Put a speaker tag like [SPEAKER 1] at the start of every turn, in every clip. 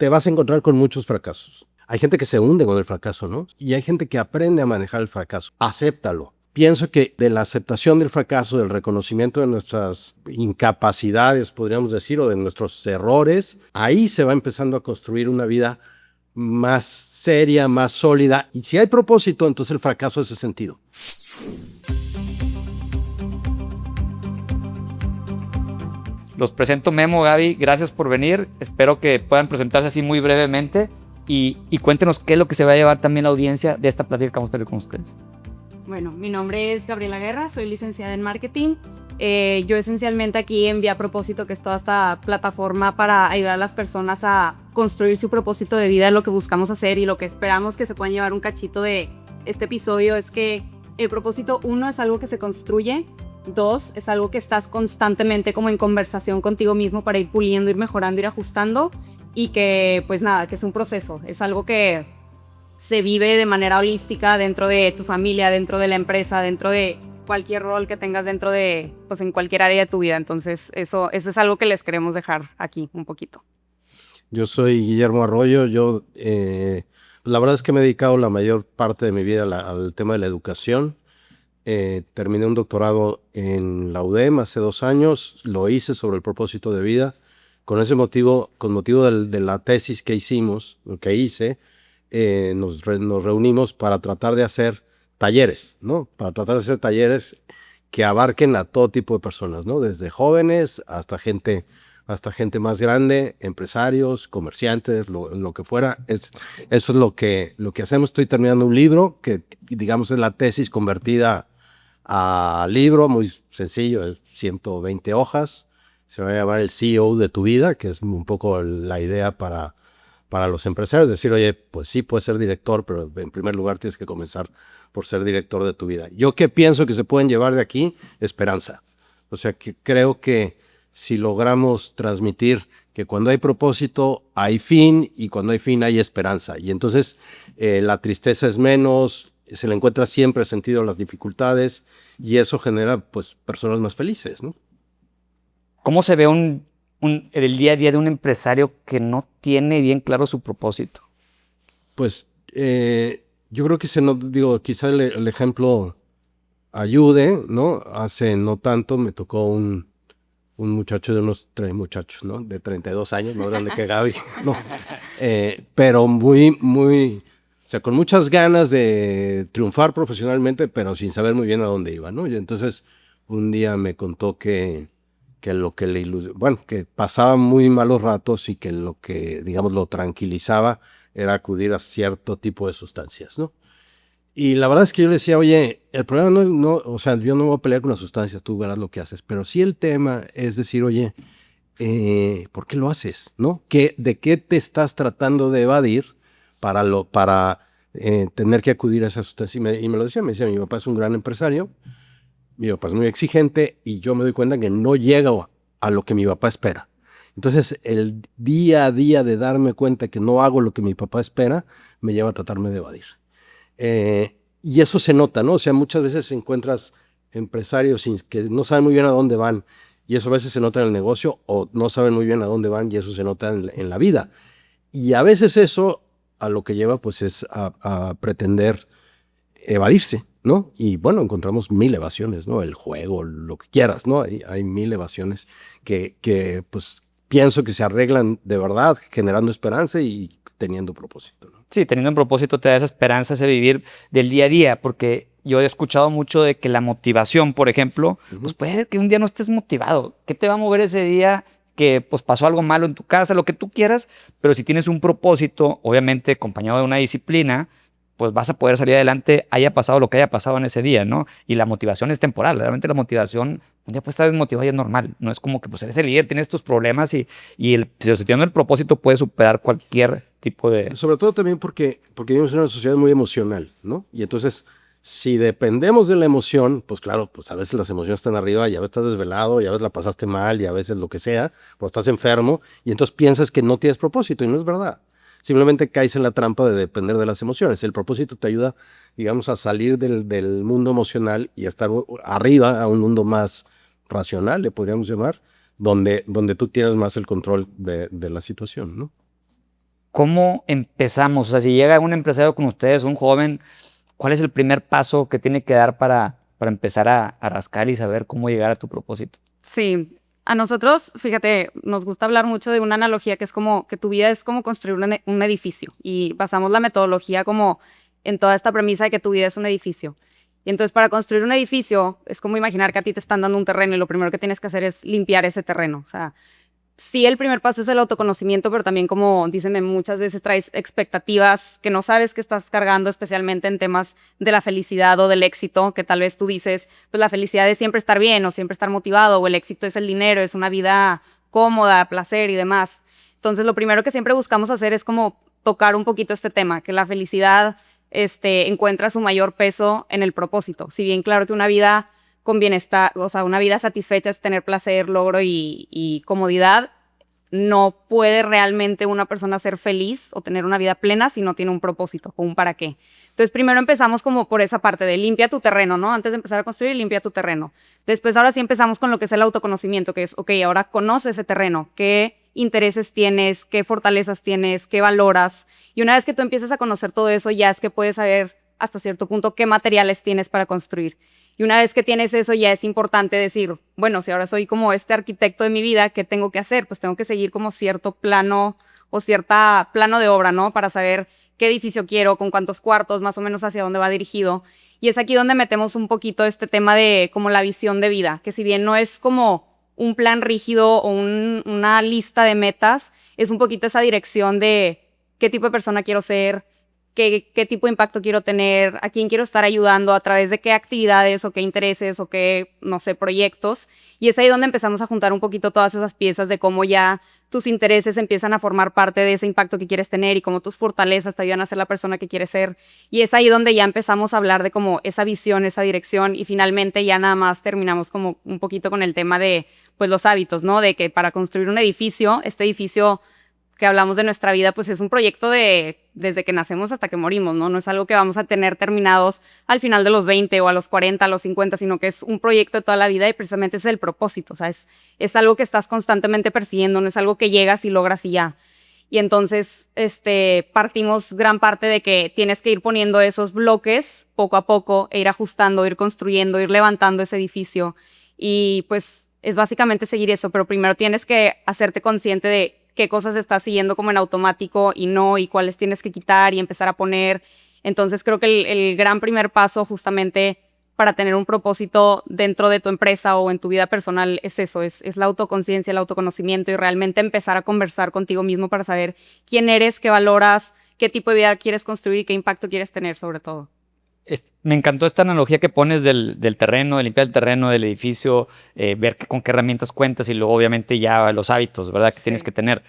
[SPEAKER 1] te vas a encontrar con muchos fracasos. Hay gente que se hunde con el fracaso, ¿no? Y hay gente que aprende a manejar el fracaso. Acéptalo. Pienso que de la aceptación del fracaso, del reconocimiento de nuestras incapacidades, podríamos decir, o de nuestros errores, ahí se va empezando a construir una vida más seria, más sólida. Y si hay propósito, entonces el fracaso hace sentido.
[SPEAKER 2] Los presento, Memo, Gaby, gracias por venir. Espero que puedan presentarse así muy brevemente y cuéntenos qué es lo que se va a llevar también la audiencia de esta plática que vamos a tener con ustedes.
[SPEAKER 3] Bueno, mi nombre es Gabriela Guerra, soy licenciada en marketing. Yo esencialmente aquí en Vía Propósito, que es toda esta plataforma para ayudar a las personas a construir su propósito de vida, lo que buscamos hacer y lo que esperamos que se puedan llevar un cachito de este episodio es que el propósito, 1, es algo que se construye, 2, es algo que estás constantemente como en conversación contigo mismo para ir puliendo, ir mejorando, ir ajustando, y que pues nada, que es un proceso, es algo que se vive de manera holística dentro de tu familia, dentro de la empresa, dentro de cualquier rol que tengas dentro de, pues en cualquier área de tu vida. Entonces eso es algo que les queremos dejar aquí un poquito.
[SPEAKER 1] Yo soy Guillermo Arroyo. Yo, la verdad es que me he dedicado la mayor parte de mi vida al tema de la educación. Terminé un doctorado en la UDEM hace 2 años, lo hice sobre el propósito de vida. Con motivo de la tesis que hicimos, lo que hice, nos reunimos para tratar de hacer talleres, ¿no? Para tratar de hacer talleres que abarquen a todo tipo de personas, ¿no? Desde jóvenes hasta gente más grande, empresarios, comerciantes, lo que fuera. Eso es lo que hacemos. Estoy terminando un libro que, digamos, es la tesis convertida a libro, muy sencillo, es 120 hojas. Se va a llamar El CEO de tu vida, que es un poco la idea para los empresarios. Decir, oye, pues sí, puedes ser director, pero en primer lugar tienes que comenzar por ser director de tu vida. Yo qué pienso que se pueden llevar de aquí, esperanza. O sea, que creo que si logramos transmitir que cuando hay propósito hay fin, y cuando hay fin hay esperanza. Y entonces la tristeza es menos, se le encuentra siempre sentido a las dificultades, y eso genera pues personas más felices, ¿no?
[SPEAKER 2] ¿Cómo se ve el día a día de un empresario que no tiene bien claro su propósito?
[SPEAKER 1] Pues yo creo que quizá el ejemplo ayude, ¿no? Hace no tanto me tocó un muchacho ¿no? De 32 años, más grande que Gaby, ¿no? Pero muy, o sea, con muchas ganas de triunfar profesionalmente, pero sin saber muy bien a dónde iba, ¿no? Y entonces un día me contó que lo que que pasaba muy malos ratos, y que lo que, digamos, lo tranquilizaba era acudir a cierto tipo de sustancias, ¿no? Y la verdad es que yo le decía, oye, el problema no, o sea, yo no voy a pelear con las sustancias, tú verás lo que haces, pero sí el tema es decir, oye, ¿por qué lo haces? ¿No? ¿De qué te estás tratando de evadir para tener que acudir a esa sustancia? Y me lo decía, mi papá es un gran empresario, mi papá es muy exigente, y yo me doy cuenta que no llego a lo que mi papá espera. Entonces, el día a día de darme cuenta que no hago lo que mi papá espera, me lleva a tratarme de evadir. Y eso se nota, ¿no? O sea, muchas veces encuentras empresarios que no saben muy bien a dónde van, y eso a veces se nota en el negocio, o no saben muy bien a dónde van, y eso se nota en la vida. Y a veces eso a lo que lleva pues es a pretender evadirse, ¿no? Y bueno, encontramos 1000 evasiones, ¿no? El juego, lo que quieras, ¿no? Hay 1000 evasiones que pues pienso que se arreglan de verdad, generando esperanza y teniendo propósito, ¿no?
[SPEAKER 2] Sí, teniendo un propósito te da esa esperanza, ese vivir del día a día, porque yo he escuchado mucho de que la motivación, por ejemplo, pues puede que un día no estés motivado. ¿Qué te va a mover ese día que pues pasó algo malo en tu casa, lo que tú quieras? Pero si tienes un propósito, obviamente acompañado de una disciplina, pues vas a poder salir adelante, haya pasado lo que haya pasado en ese día, ¿no? Y la motivación es temporal. Realmente la motivación, un día puedes estar desmotivado y es normal. No es como que pues eres el líder, tienes tus problemas si teniendo el propósito puedes superar cualquier tipo de...
[SPEAKER 1] Sobre todo también porque vivimos en una sociedad muy emocional, ¿no? Y entonces, si dependemos de la emoción, pues claro, pues a veces las emociones están arriba, y a veces estás desvelado, y a veces la pasaste mal, y a veces lo que sea, pues estás enfermo, y entonces piensas que no tienes propósito, y no es verdad. Simplemente caes en la trampa de depender de las emociones. El propósito te ayuda, digamos, a salir del mundo emocional y a estar arriba, a un mundo más racional, le podríamos llamar, donde tú tienes más el control de la situación, ¿no?
[SPEAKER 2] ¿cómo empezamos? O sea, si llega un empresario con ustedes, un joven, ¿cuál es el primer paso que tiene que dar para empezar a rascar y saber cómo llegar a tu propósito?
[SPEAKER 3] Sí, a nosotros, fíjate, nos gusta hablar mucho de una analogía que es como que tu vida es como construir un edificio y basamos la metodología como en toda esta premisa de que tu vida es un edificio. Y entonces para construir un edificio es como imaginar que a ti te están dando un terreno y lo primero que tienes que hacer es limpiar ese terreno. O sea, sí, el primer paso es el autoconocimiento, pero también, como dicen, muchas veces traes expectativas que no sabes que estás cargando, especialmente en temas de la felicidad o del éxito, que tal vez tú dices, pues la felicidad es siempre estar bien o siempre estar motivado, o el éxito es el dinero, es una vida cómoda, placer y demás. Entonces, lo primero que siempre buscamos hacer es como tocar un poquito este tema, que la felicidad encuentra su mayor peso en el propósito. Si bien claro que una vida con bienestar, o sea, una vida satisfecha es tener placer, logro y comodidad, no puede realmente una persona ser feliz o tener una vida plena si no tiene un propósito o un para qué. Entonces, primero empezamos como por esa parte de limpia tu terreno, ¿no? Antes de empezar a construir, limpia tu terreno. Después, ahora sí empezamos con lo que es el autoconocimiento, que es, ok, ahora conoce ese terreno, qué intereses tienes, qué fortalezas tienes, qué valoras. Y una vez que tú empiezas a conocer todo eso, ya es que puedes saber hasta cierto punto qué materiales tienes para construir. Y una vez que tienes eso, ya es importante decir, bueno, si ahora soy como este arquitecto de mi vida, ¿qué tengo que hacer? Pues tengo que seguir como cierto plano o cierta plano de obra, ¿no? Para saber qué edificio quiero, con cuántos cuartos, más o menos hacia dónde va dirigido. Y es aquí donde metemos un poquito este tema de como la visión de vida, que si bien no es como un plan rígido o una lista de metas, es un poquito esa dirección de qué tipo de persona quiero ser, qué tipo de impacto quiero tener, a quién quiero estar ayudando, a través de qué actividades o qué intereses o qué, no sé, proyectos. Y es ahí donde empezamos a juntar un poquito todas esas piezas de cómo ya tus intereses empiezan a formar parte de ese impacto que quieres tener y cómo tus fortalezas te ayudan a ser la persona que quieres ser. Y es ahí donde ya empezamos a hablar de como esa visión, esa dirección y finalmente ya nada más terminamos como un poquito con el tema de pues los hábitos, ¿no? De que para construir un edificio, este edificio que hablamos de nuestra vida, pues es un proyecto desde que nacemos hasta que morimos, ¿no? No es algo que vamos a tener terminados al final de los 20 o a los 40, a los 50, sino que es un proyecto de toda la vida y precisamente ese es el propósito, o sea, es algo que estás constantemente persiguiendo, no es algo que llegas y logras y ya. Y entonces partimos gran parte de que tienes que ir poniendo esos bloques poco a poco e ir ajustando, ir construyendo, ir levantando ese edificio y pues es básicamente seguir eso, pero primero tienes que hacerte consciente de qué cosas estás siguiendo como en automático y no, y cuáles tienes que quitar y empezar a poner. Entonces creo que el gran primer paso justamente para tener un propósito dentro de tu empresa o en tu vida personal es eso, es la autoconciencia, el autoconocimiento y realmente empezar a conversar contigo mismo para saber quién eres, qué valoras, qué tipo de vida quieres construir y qué impacto quieres tener sobre todo.
[SPEAKER 2] Me encantó esta analogía que pones del terreno, de limpiar el terreno, del edificio, ver con qué herramientas cuentas y luego obviamente ya los hábitos, ¿verdad? Que tienes que tener.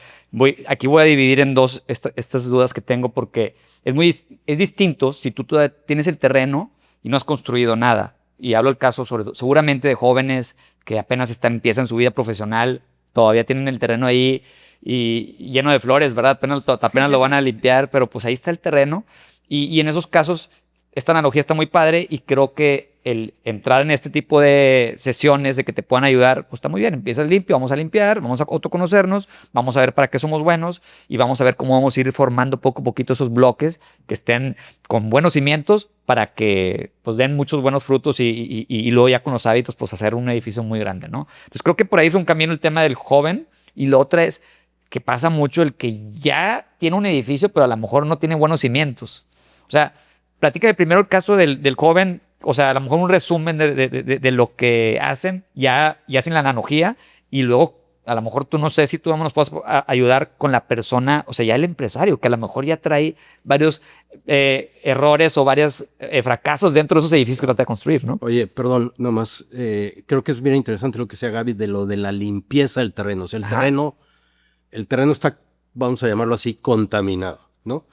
[SPEAKER 2] Aquí voy a dividir en dos estas dudas que tengo porque es distinto si tú tienes el terreno y no has construido nada. Y hablo el caso seguramente de jóvenes que apenas empiezan su vida profesional, todavía tienen el terreno ahí y lleno de flores, ¿verdad? Apenas lo van a limpiar, pero pues ahí está el terreno. Y en esos casos esta analogía está muy padre y creo que el entrar en este tipo de sesiones de que te puedan ayudar, pues está muy bien. Empiezas limpio, vamos a limpiar, vamos a autoconocernos, vamos a ver para qué somos buenos y vamos a ver cómo vamos a ir formando poco a poquito esos bloques que estén con buenos cimientos para que pues den muchos buenos frutos y luego ya con los hábitos pues hacer un edificio muy grande, ¿no? Entonces creo que por ahí es un camino el tema del joven y lo otra es que pasa mucho el que ya tiene un edificio pero a lo mejor no tiene buenos cimientos. O sea, platícame primero el caso del joven, o sea, a lo mejor un resumen de lo que hacen, ya hacen la analogía y luego a lo mejor tú no sé si tú nos puedes ayudar con la persona, o sea, ya el empresario, que a lo mejor ya trae varios errores o varios fracasos dentro de esos edificios que trata de construir, ¿no?
[SPEAKER 1] Oye, perdón, nomás, creo que es bien interesante lo que decía Gaby de lo de la limpieza del terreno. O sea, el terreno está, vamos a llamarlo así, contaminado, ¿no?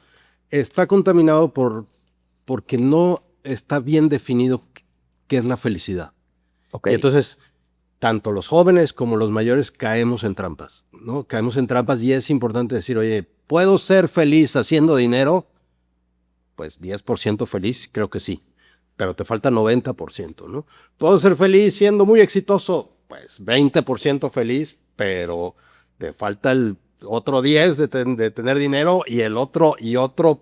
[SPEAKER 1] Está contaminado porque no está bien definido qué es la felicidad.
[SPEAKER 2] Okay.
[SPEAKER 1] Y entonces, tanto los jóvenes como los mayores caemos en trampas, ¿no? Caemos en trampas y es importante decir, oye, ¿puedo ser feliz haciendo dinero? Pues 10% feliz, creo que sí, pero te falta 90%, ¿no? ¿Puedo ser feliz siendo muy exitoso? Pues 20% feliz, pero te falta el otro 10 de tener dinero y el otro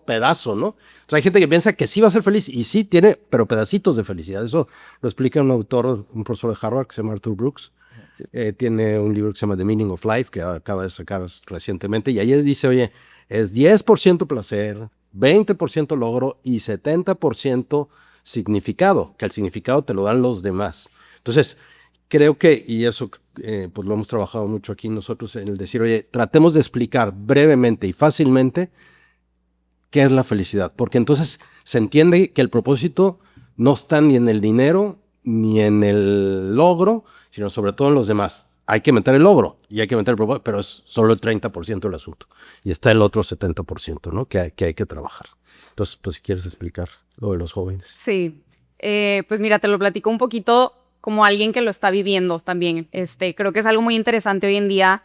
[SPEAKER 1] pedazo, ¿no? O sea, hay gente que piensa que sí va a ser feliz y sí tiene, pero pedacitos de felicidad. Eso lo explica un autor, un profesor de Harvard que se llama Arthur Brooks. Sí. Tiene un libro que se llama The Meaning of Life que acaba de sacar recientemente y ahí dice, oye, es 10% placer, 20% logro y 70% significado, que el significado te lo dan los demás. Entonces, creo que, y eso pues lo hemos trabajado mucho aquí nosotros, en el decir, oye, tratemos de explicar brevemente y fácilmente qué es la felicidad, porque entonces se entiende que el propósito no está ni en el dinero, ni en el logro, sino sobre todo en los demás. Hay que meter el logro y hay que meter el propósito, pero es solo el 30% del asunto. Y está el otro 70%, ¿no? Que hay que trabajar. Entonces, pues si quieres explicar lo de los jóvenes.
[SPEAKER 3] Sí, pues mira, te lo platico un poquito como alguien que lo está viviendo también. Creo que es algo muy interesante hoy en día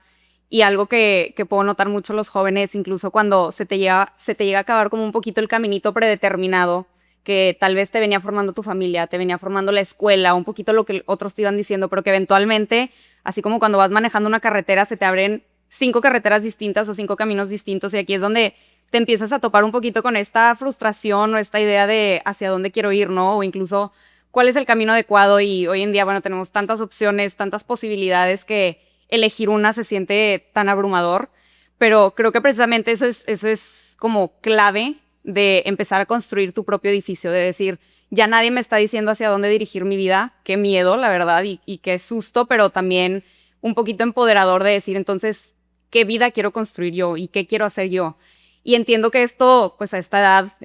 [SPEAKER 3] y algo que puedo notar mucho los jóvenes, incluso cuando se te llega a acabar como un poquito el caminito predeterminado, que tal vez te venía formando tu familia, te venía formando la escuela, un poquito lo que otros te iban diciendo, pero que eventualmente, así como cuando vas manejando una carretera, se te abren 5 carreteras distintas o 5 caminos distintos y aquí es donde te empiezas a topar un poquito con esta frustración o esta idea de hacia dónde quiero ir, ¿no? O incluso cuál es el camino adecuado y hoy en día, bueno, tenemos tantas opciones, tantas posibilidades que elegir una se siente tan abrumador, pero creo que precisamente eso es como clave de empezar a construir tu propio edificio, de decir, ya nadie me está diciendo hacia dónde dirigir mi vida, qué miedo, la verdad, y qué susto, pero también un poquito empoderador de decir, entonces, ¿qué vida quiero construir yo y qué quiero hacer yo? Y entiendo que esto, pues a esta edad,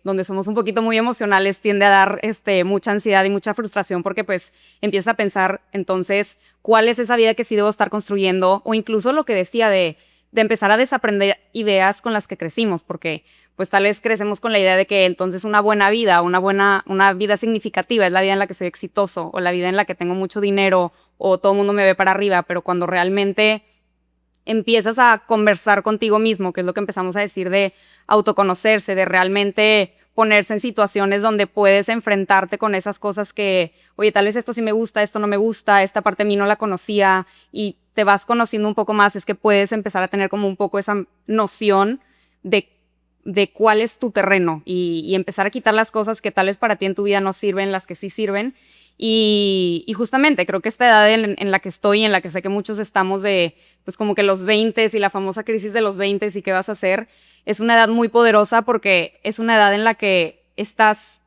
[SPEAKER 3] donde somos un poquito muy emocionales, tiende a dar mucha ansiedad y mucha frustración porque pues empiezas a pensar, entonces, ¿cuál es esa vida que sí debo estar construyendo? O incluso lo que decía de empezar a desaprender ideas con las que crecimos, porque pues tal vez crecemos con la idea de que entonces una buena vida, una vida significativa es la vida en la que soy exitoso o la vida en la que tengo mucho dinero o todo el mundo me ve para arriba, pero cuando realmente empiezas a conversar contigo mismo, que es lo que empezamos a decir de autoconocerse, de realmente ponerse en situaciones donde puedes enfrentarte con esas cosas que, oye, tal vez esto sí me gusta, esto no me gusta, esta parte de mí no la conocía y te vas conociendo un poco más, es que puedes empezar a tener como un poco esa noción de cuál es tu terreno y empezar a quitar las cosas que tal vez para ti en tu vida no sirven, las que sí sirven. Y justamente creo que esta edad en la que estoy, en la que sé que muchos estamos de, pues como que los 20 y la famosa crisis de los 20 y qué vas a hacer, es una edad muy poderosa porque es una edad en la que estás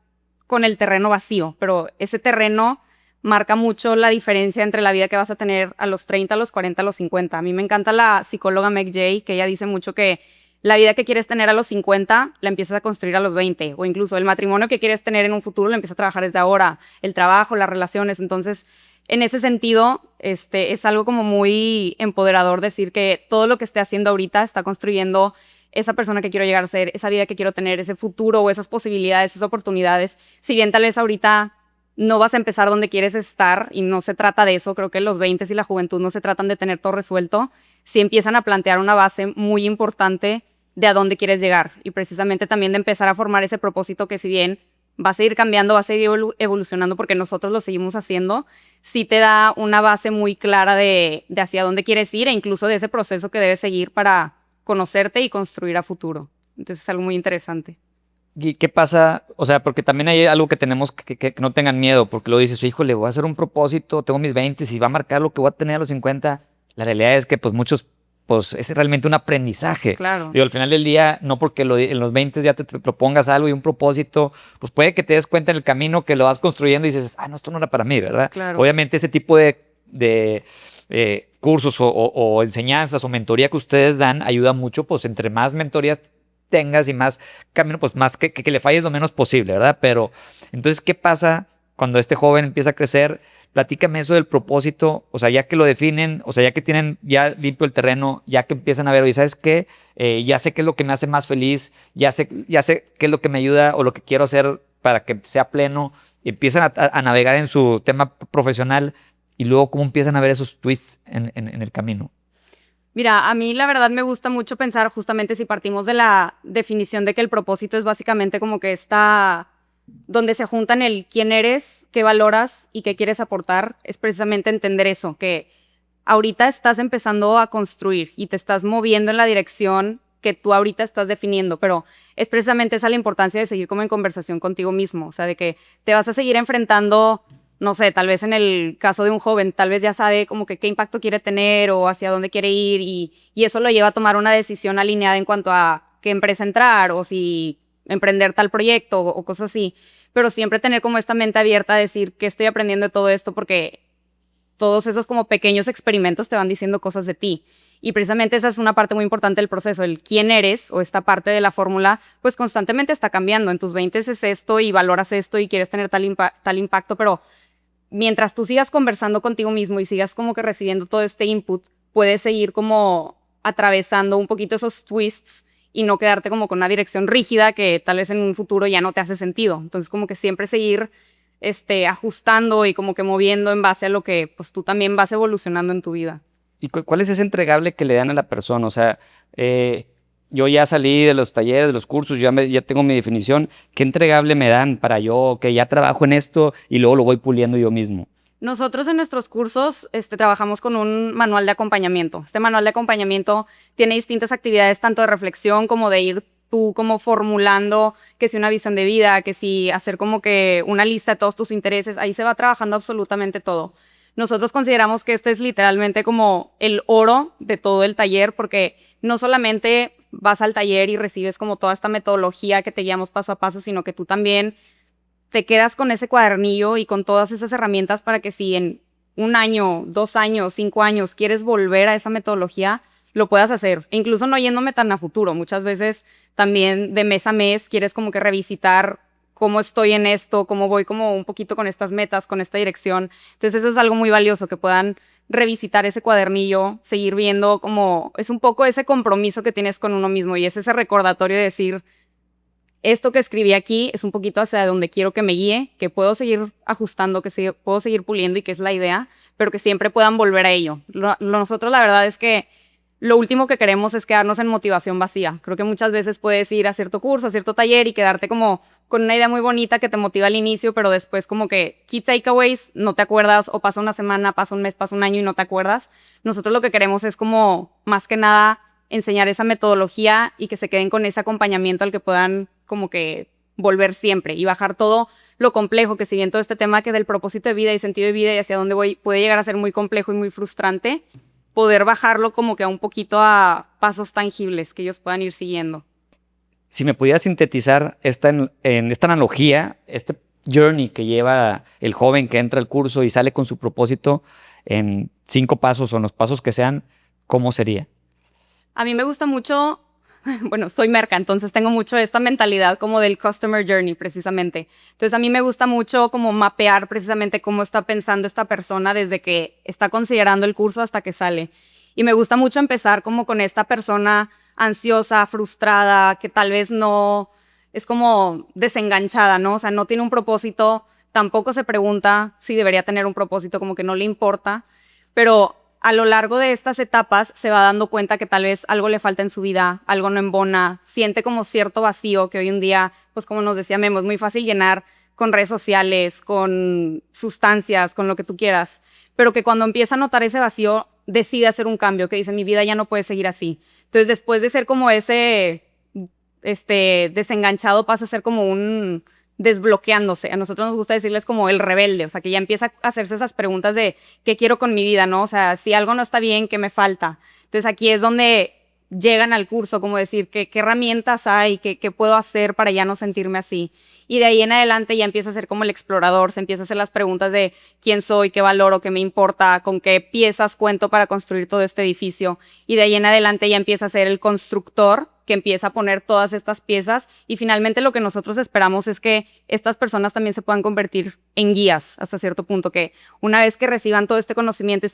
[SPEAKER 3] con el terreno vacío, pero ese terreno marca mucho la diferencia entre la vida que vas a tener a los 30, a los 40, a los 50. A mí me encanta la psicóloga Meg Jay, que ella dice mucho que la vida que quieres tener a los 50 la empiezas a construir a los 20, o incluso el matrimonio que quieres tener en un futuro lo empiezas a trabajar desde ahora, el trabajo, las relaciones. Entonces, en ese sentido, es algo como muy empoderador decir que todo lo que esté haciendo ahorita está construyendo esa persona que quiero llegar a ser, esa vida que quiero tener, ese futuro o esas posibilidades, esas oportunidades. Si bien tal vez ahorita no vas a empezar donde quieres estar y no se trata de eso, creo que los 20 y la juventud no se tratan de tener todo resuelto, si empiezan a plantear una base muy importante de a dónde quieres llegar y precisamente también de empezar a formar ese propósito que si bien va a seguir cambiando, va a seguir evolucionando porque nosotros lo seguimos haciendo, sí te da una base muy clara de hacia dónde quieres ir e incluso de ese proceso que debes seguir para conocerte y construir a futuro. Entonces es algo muy interesante.
[SPEAKER 2] ¿Y qué pasa? O sea, porque también hay algo que tenemos que no tengan miedo, porque lo dices, híjole, voy a hacer un propósito, tengo mis 20 y va a marcar lo que voy a tener a los 50. La realidad es que pues muchos, pues es realmente un aprendizaje.
[SPEAKER 3] Claro.
[SPEAKER 2] Y al final del día, no porque en los 20 ya te propongas algo y un propósito, pues puede que te des cuenta en el camino que lo vas construyendo y dices, no, esto no era para mí, ¿verdad?
[SPEAKER 3] Claro.
[SPEAKER 2] Obviamente este tipo de cursos o enseñanzas o mentoría que ustedes dan ayuda mucho, pues entre más mentorías tengas y más camino, pues más que le falles lo menos posible, ¿verdad? Pero entonces, ¿qué pasa cuando este joven empieza a crecer? Platícame eso del propósito, o sea, ya que lo definen, o sea, ya que tienen ya limpio el terreno, ya que empiezan a ver, oye, ¿sabes qué? Ya sé qué es lo que me hace más feliz, ya sé qué es lo que me ayuda o lo que quiero hacer para que sea pleno, y empiezan a navegar en su tema profesional y luego cómo empiezan a ver esos twists en el camino.
[SPEAKER 3] Mira, a mí la verdad me gusta mucho pensar justamente si partimos de la definición de que el propósito es básicamente como que está donde se juntan el quién eres, qué valoras y qué quieres aportar, es precisamente entender eso, que ahorita estás empezando a construir y te estás moviendo en la dirección que tú ahorita estás definiendo, pero es precisamente esa la importancia de seguir como en conversación contigo mismo, o sea, de que te vas a seguir enfrentando, no sé, tal vez en el caso de un joven, tal vez ya sabe como que qué impacto quiere tener o hacia dónde quiere ir y eso lo lleva a tomar una decisión alineada en cuanto a qué empresa entrar o si emprender tal proyecto o cosas así, pero siempre tener como esta mente abierta a decir qué estoy aprendiendo de todo esto porque todos esos como pequeños experimentos te van diciendo cosas de ti. Y precisamente esa es una parte muy importante del proceso, el quién eres o esta parte de la fórmula, pues constantemente está cambiando. En tus 20 es esto y valoras esto y quieres tener tal impacto, pero mientras tú sigas conversando contigo mismo y sigas como que recibiendo todo este input, puedes seguir como atravesando un poquito esos twists y no quedarte como con una dirección rígida que tal vez en un futuro ya no te hace sentido. Entonces como que siempre seguir ajustando y como que moviendo en base a lo que pues tú también vas evolucionando en tu vida.
[SPEAKER 2] ¿Y cuál es ese entregable que le dan a la persona? O sea, yo ya salí de los talleres, de los cursos, ya tengo mi definición. ¿Qué entregable me dan para yo que ya trabajo en esto y luego lo voy puliendo yo mismo?
[SPEAKER 3] Nosotros en nuestros cursos trabajamos con un manual de acompañamiento. Este manual de acompañamiento tiene distintas actividades, tanto de reflexión como de ir tú como formulando que si una visión de vida, que si hacer como que una lista de todos tus intereses. Ahí se va trabajando absolutamente todo. Nosotros consideramos que este es literalmente como el oro de todo el taller porque no solamente vas al taller y recibes como toda esta metodología que te guiamos paso a paso, sino que tú también te quedas con ese cuadernillo y con todas esas herramientas para que si en 1 año, 2 años, 5 años quieres volver a esa metodología, lo puedas hacer. E incluso no yéndome tan a futuro. Muchas veces también de mes a mes quieres como que revisitar cómo estoy en esto, cómo voy como un poquito con estas metas, con esta dirección. Entonces eso es algo muy valioso, que puedan revisitar ese cuadernillo, seguir viendo como es un poco ese compromiso que tienes con uno mismo y es ese recordatorio de decir, esto que escribí aquí es un poquito hacia donde quiero que me guíe, que puedo seguir ajustando, puedo seguir puliendo y que es la idea, pero que siempre puedan volver a ello. Nosotros la verdad es que lo último que queremos es quedarnos en motivación vacía. Creo que muchas veces puedes ir a cierto curso, a cierto taller y quedarte como con una idea muy bonita que te motiva al inicio, pero después como que key takeaways, no te acuerdas o pasa una semana, pasa un mes, pasa un año y no te acuerdas. Nosotros lo que queremos es como más que nada enseñar esa metodología y que se queden con ese acompañamiento al que puedan como que volver siempre y bajar todo lo complejo, que si bien todo este tema que del propósito de vida y sentido de vida y hacia dónde voy puede llegar a ser muy complejo y muy frustrante, poder bajarlo como que a un poquito a pasos tangibles que ellos puedan ir siguiendo.
[SPEAKER 2] Si me pudieras sintetizar en esta analogía, este journey que lleva el joven que entra al curso y sale con su propósito en 5 pasos o en los pasos que sean, ¿cómo sería?
[SPEAKER 3] A mí me gusta mucho, bueno, soy merca, entonces tengo mucho esta mentalidad como del customer journey precisamente. Entonces a mí me gusta mucho como mapear precisamente cómo está pensando esta persona desde que está considerando el curso hasta que sale. Y me gusta mucho empezar como con esta persona ansiosa, frustrada, que tal vez no es como desenganchada, ¿no? O sea, no tiene un propósito, tampoco se pregunta si debería tener un propósito, como que no le importa, pero a lo largo de estas etapas se va dando cuenta que tal vez algo le falta en su vida, algo no embona, siente como cierto vacío que hoy en día, pues como nos decía Memo, es muy fácil llenar con redes sociales, con sustancias, con lo que tú quieras, pero que cuando empieza a notar ese vacío, decide hacer un cambio, que dice, mi vida ya no puede seguir así. Entonces, después de ser como ese desenganchado, pasa a ser como un desbloqueándose. A nosotros nos gusta decirles como el rebelde, o sea, que ya empieza a hacerse esas preguntas de qué quiero con mi vida, ¿no? O sea, si algo no está bien, ¿qué me falta? Entonces, aquí es donde llegan al curso, como decir, ¿qué herramientas hay? ¿Qué puedo hacer para ya no sentirme así? Y de ahí en adelante ya empieza a ser como el explorador, se empieza a hacer las preguntas de quién soy, qué valoro, qué me importa, con qué piezas cuento para construir todo este edificio. Y de ahí en adelante ya empieza a ser el constructor, que empieza a poner todas estas piezas y finalmente lo que nosotros esperamos es que estas personas también se puedan convertir en guías hasta cierto punto, que una vez que reciban todo este conocimiento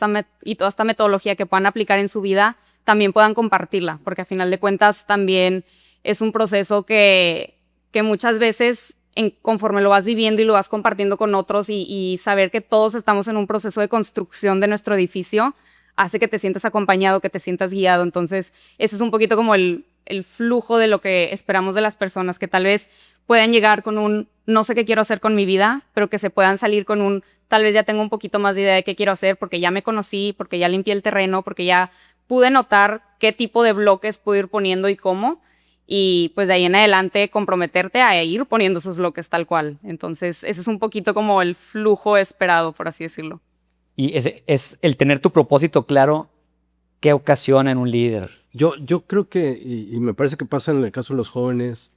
[SPEAKER 3] y toda esta metodología que puedan aplicar en su vida, también puedan compartirla, porque a final de cuentas también es un proceso que muchas veces conforme lo vas viviendo y lo vas compartiendo con otros y saber que todos estamos en un proceso de construcción de nuestro edificio, hace que te sientas acompañado, que te sientas guiado. Entonces, ese es un poquito como el el flujo de lo que esperamos de las personas, que tal vez puedan llegar con un no sé qué quiero hacer con mi vida, pero que se puedan salir con un tal vez ya tengo un poquito más de idea de qué quiero hacer porque ya me conocí, porque ya limpié el terreno, porque ya pude notar qué tipo de bloques puedo ir poniendo y cómo. Y pues de ahí en adelante comprometerte a ir poniendo esos bloques tal cual. Entonces ese es un poquito como el flujo esperado, por así decirlo.
[SPEAKER 2] Y ese es el tener tu propósito claro, ¿qué ocasiona en un líder?
[SPEAKER 1] Yo creo que, y me parece que pasa en el caso de los jóvenes,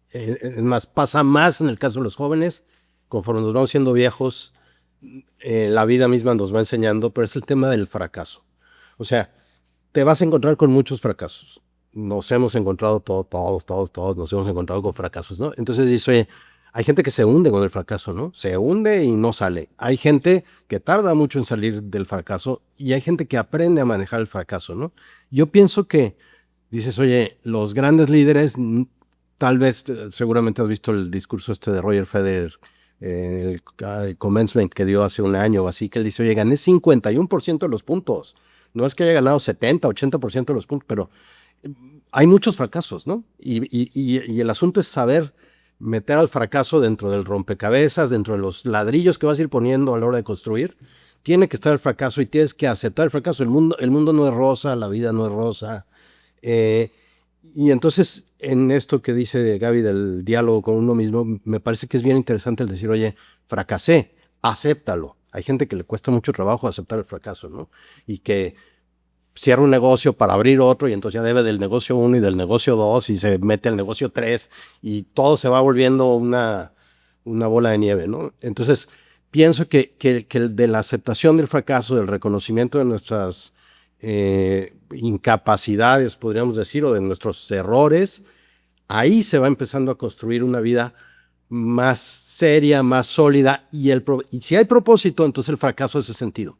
[SPEAKER 1] es más, pasa más en el caso de los jóvenes, conforme nos vamos siendo viejos, la vida misma nos va enseñando, pero es el tema del fracaso. O sea, te vas a encontrar con muchos fracasos. Nos hemos encontrado todos nos hemos encontrado con fracasos, ¿no? Entonces dice, hay gente que se hunde con el fracaso, ¿no? Se hunde y no sale. Hay gente que tarda mucho en salir del fracaso y hay gente que aprende a manejar el fracaso, ¿no? Yo pienso que, dices, oye, los grandes líderes, tal vez, seguramente has visto el discurso este de Roger Federer, el commencement que dio hace un año o así, que él dice, oye, gané 51% de los puntos. No es que haya ganado 70, 80% de los puntos, pero hay muchos fracasos, ¿no? Y el asunto es saber meter al fracaso dentro del rompecabezas, dentro de los ladrillos que vas a ir poniendo a la hora de construir. Tiene que estar el fracaso y tienes que aceptar el fracaso. El mundo no es rosa, la vida no es rosa. Y entonces, en esto que dice Gaby del diálogo con uno mismo, me parece que es bien interesante el decir, oye, fracasé, acéptalo. Hay gente que le cuesta mucho trabajo aceptar el fracaso, ¿no? Y que cierra un negocio para abrir otro y entonces ya debe del negocio 1 y del negocio 2 y se mete al negocio 3 y todo se va volviendo una bola de nieve, ¿no? Entonces, pienso que el de la aceptación del fracaso, del reconocimiento de nuestras incapacidades, podríamos decir, o de nuestros errores, ahí se va empezando a construir una vida más seria, más sólida, y si hay propósito, entonces el fracaso hace sentido.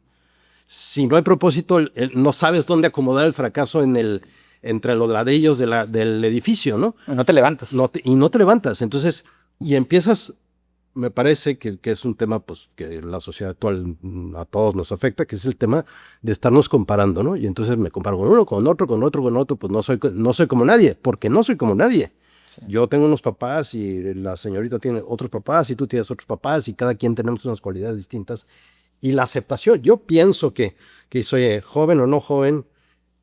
[SPEAKER 1] Si no hay propósito, no sabes dónde acomodar el fracaso entre los ladrillos del edificio, ¿no?
[SPEAKER 2] No te levantas.
[SPEAKER 1] Y no te levantas. Entonces, y empiezas, me parece que es un tema pues, que la sociedad actual a todos nos afecta, que es el tema de estarnos comparando, ¿no? Y entonces me comparo con uno, con otro, pues no soy como nadie, porque no soy como nadie. Sí. Yo tengo unos papás y la señorita tiene otros papás y tú tienes otros papás y cada quien tenemos unas cualidades distintas. Y la aceptación, yo pienso que soy joven o no joven,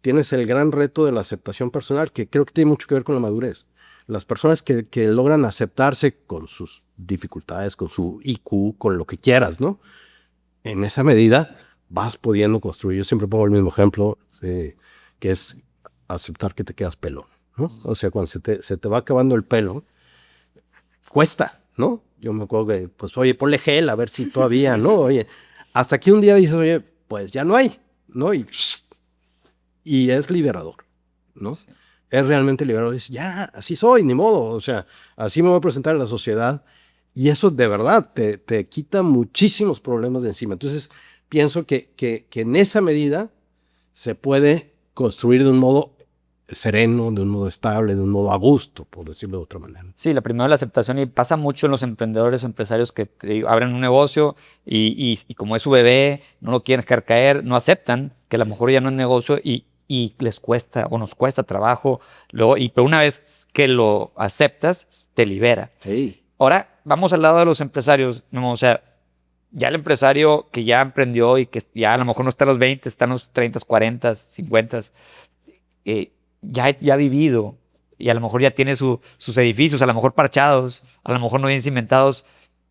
[SPEAKER 1] tienes el gran reto de la aceptación personal, que creo que tiene mucho que ver con la madurez. Las personas que logran aceptarse con sus dificultades, con su IQ, con lo que quieras, ¿no? En esa medida vas pudiendo construir. Yo siempre pongo el mismo ejemplo, que es aceptar que te quedas pelón, ¿no? O sea, cuando se te va acabando el pelo, cuesta, ¿no? Yo me acuerdo que, pues, oye, ponle gel a ver si todavía, ¿no? Oye, hasta que un día dices, oye, pues ya no hay, ¿no? Y es liberador, ¿no? Sí. Es realmente liberador. Dices, ya, así soy, ni modo. O sea, así me voy a presentar en la sociedad. Y eso de verdad te quita muchísimos problemas de encima. Entonces, pienso que en esa medida se puede construir de un modo sereno, de un modo estable, de un modo a gusto, por decirlo de otra manera.
[SPEAKER 2] Sí, la primera es la aceptación y pasa mucho en los emprendedores o empresarios que abren un negocio y como es su bebé, no lo quieren dejar caer, no aceptan que a lo mejor ya no es negocio y les cuesta o nos cuesta trabajo, pero una vez que lo aceptas, te libera.
[SPEAKER 1] Sí.
[SPEAKER 2] Ahora, vamos al lado de los empresarios, o sea, ya el empresario que ya emprendió y que ya a lo mejor no está a los 20, está en los 30, 40, 50, ya ha vivido y a lo mejor ya tiene sus edificios, a lo mejor parchados, a lo mejor no bien cimentados.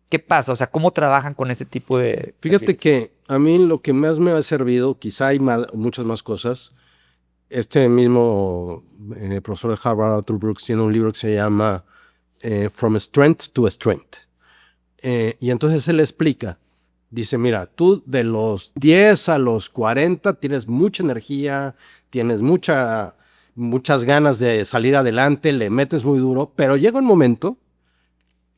[SPEAKER 2] ¿Qué pasa? O sea, ¿cómo trabajan con este tipo de
[SPEAKER 1] Fíjate
[SPEAKER 2] perfiles?
[SPEAKER 1] Que a mí lo que más me ha servido, quizá hay muchas más cosas. Este mismo profesor de Harvard, Arthur Brooks, tiene un libro que se llama From Strength to Strength. Y entonces él explica, dice, mira, tú de los 10 a los 40 tienes mucha energía, tienes muchas ganas de salir adelante, le metes muy duro, pero llega un momento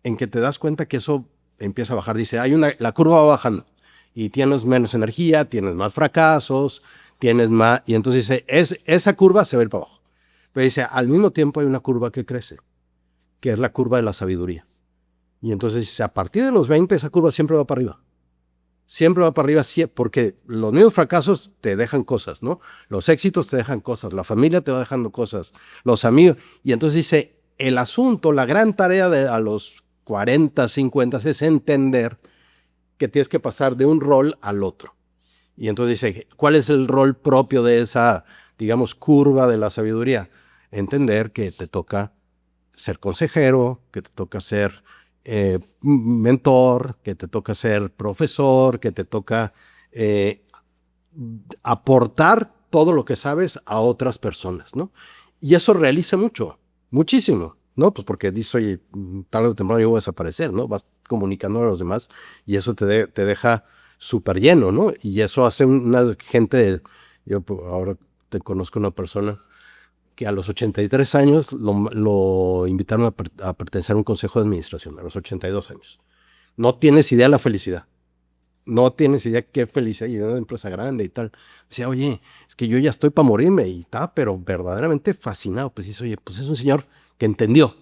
[SPEAKER 1] en que te das cuenta que eso empieza a bajar. Dice, la curva va bajando y tienes menos energía, tienes más fracasos, tienes más, y entonces dice, esa curva se va a ir para abajo. Pero dice, al mismo tiempo hay una curva que crece, que es la curva de la sabiduría. Y entonces dice, a partir de los 20 esa curva siempre va para arriba. Siempre va para arriba, porque los mismos fracasos te dejan cosas, ¿no? Los éxitos te dejan cosas, la familia te va dejando cosas, los amigos. Y entonces dice, el asunto, la gran tarea a los 40, 50 es entender que tienes que pasar de un rol al otro. Y entonces dice, ¿cuál es el rol propio de esa, digamos, curva de la sabiduría? Entender que te toca ser consejero, que te toca ser mentor, que te toca ser profesor, que te toca aportar todo lo que sabes a otras personas, ¿no? Y eso realiza mucho, muchísimo, ¿no? Pues porque dices, oye, tarde o temprano yo voy a desaparecer, ¿no? Vas comunicando a los demás y eso te deja súper lleno, ¿no? Y eso hace una gente, yo ahora te conozco una persona que a los 83 años lo invitaron a pertenecer a un consejo de administración, a los 82 años. No tienes idea de la felicidad. No tienes idea qué felicidad, y de una empresa grande y tal. Decía, oye, es que yo ya estoy para morirme, y estaba pero verdaderamente fascinado. Pues dice, oye, pues es un señor que entendió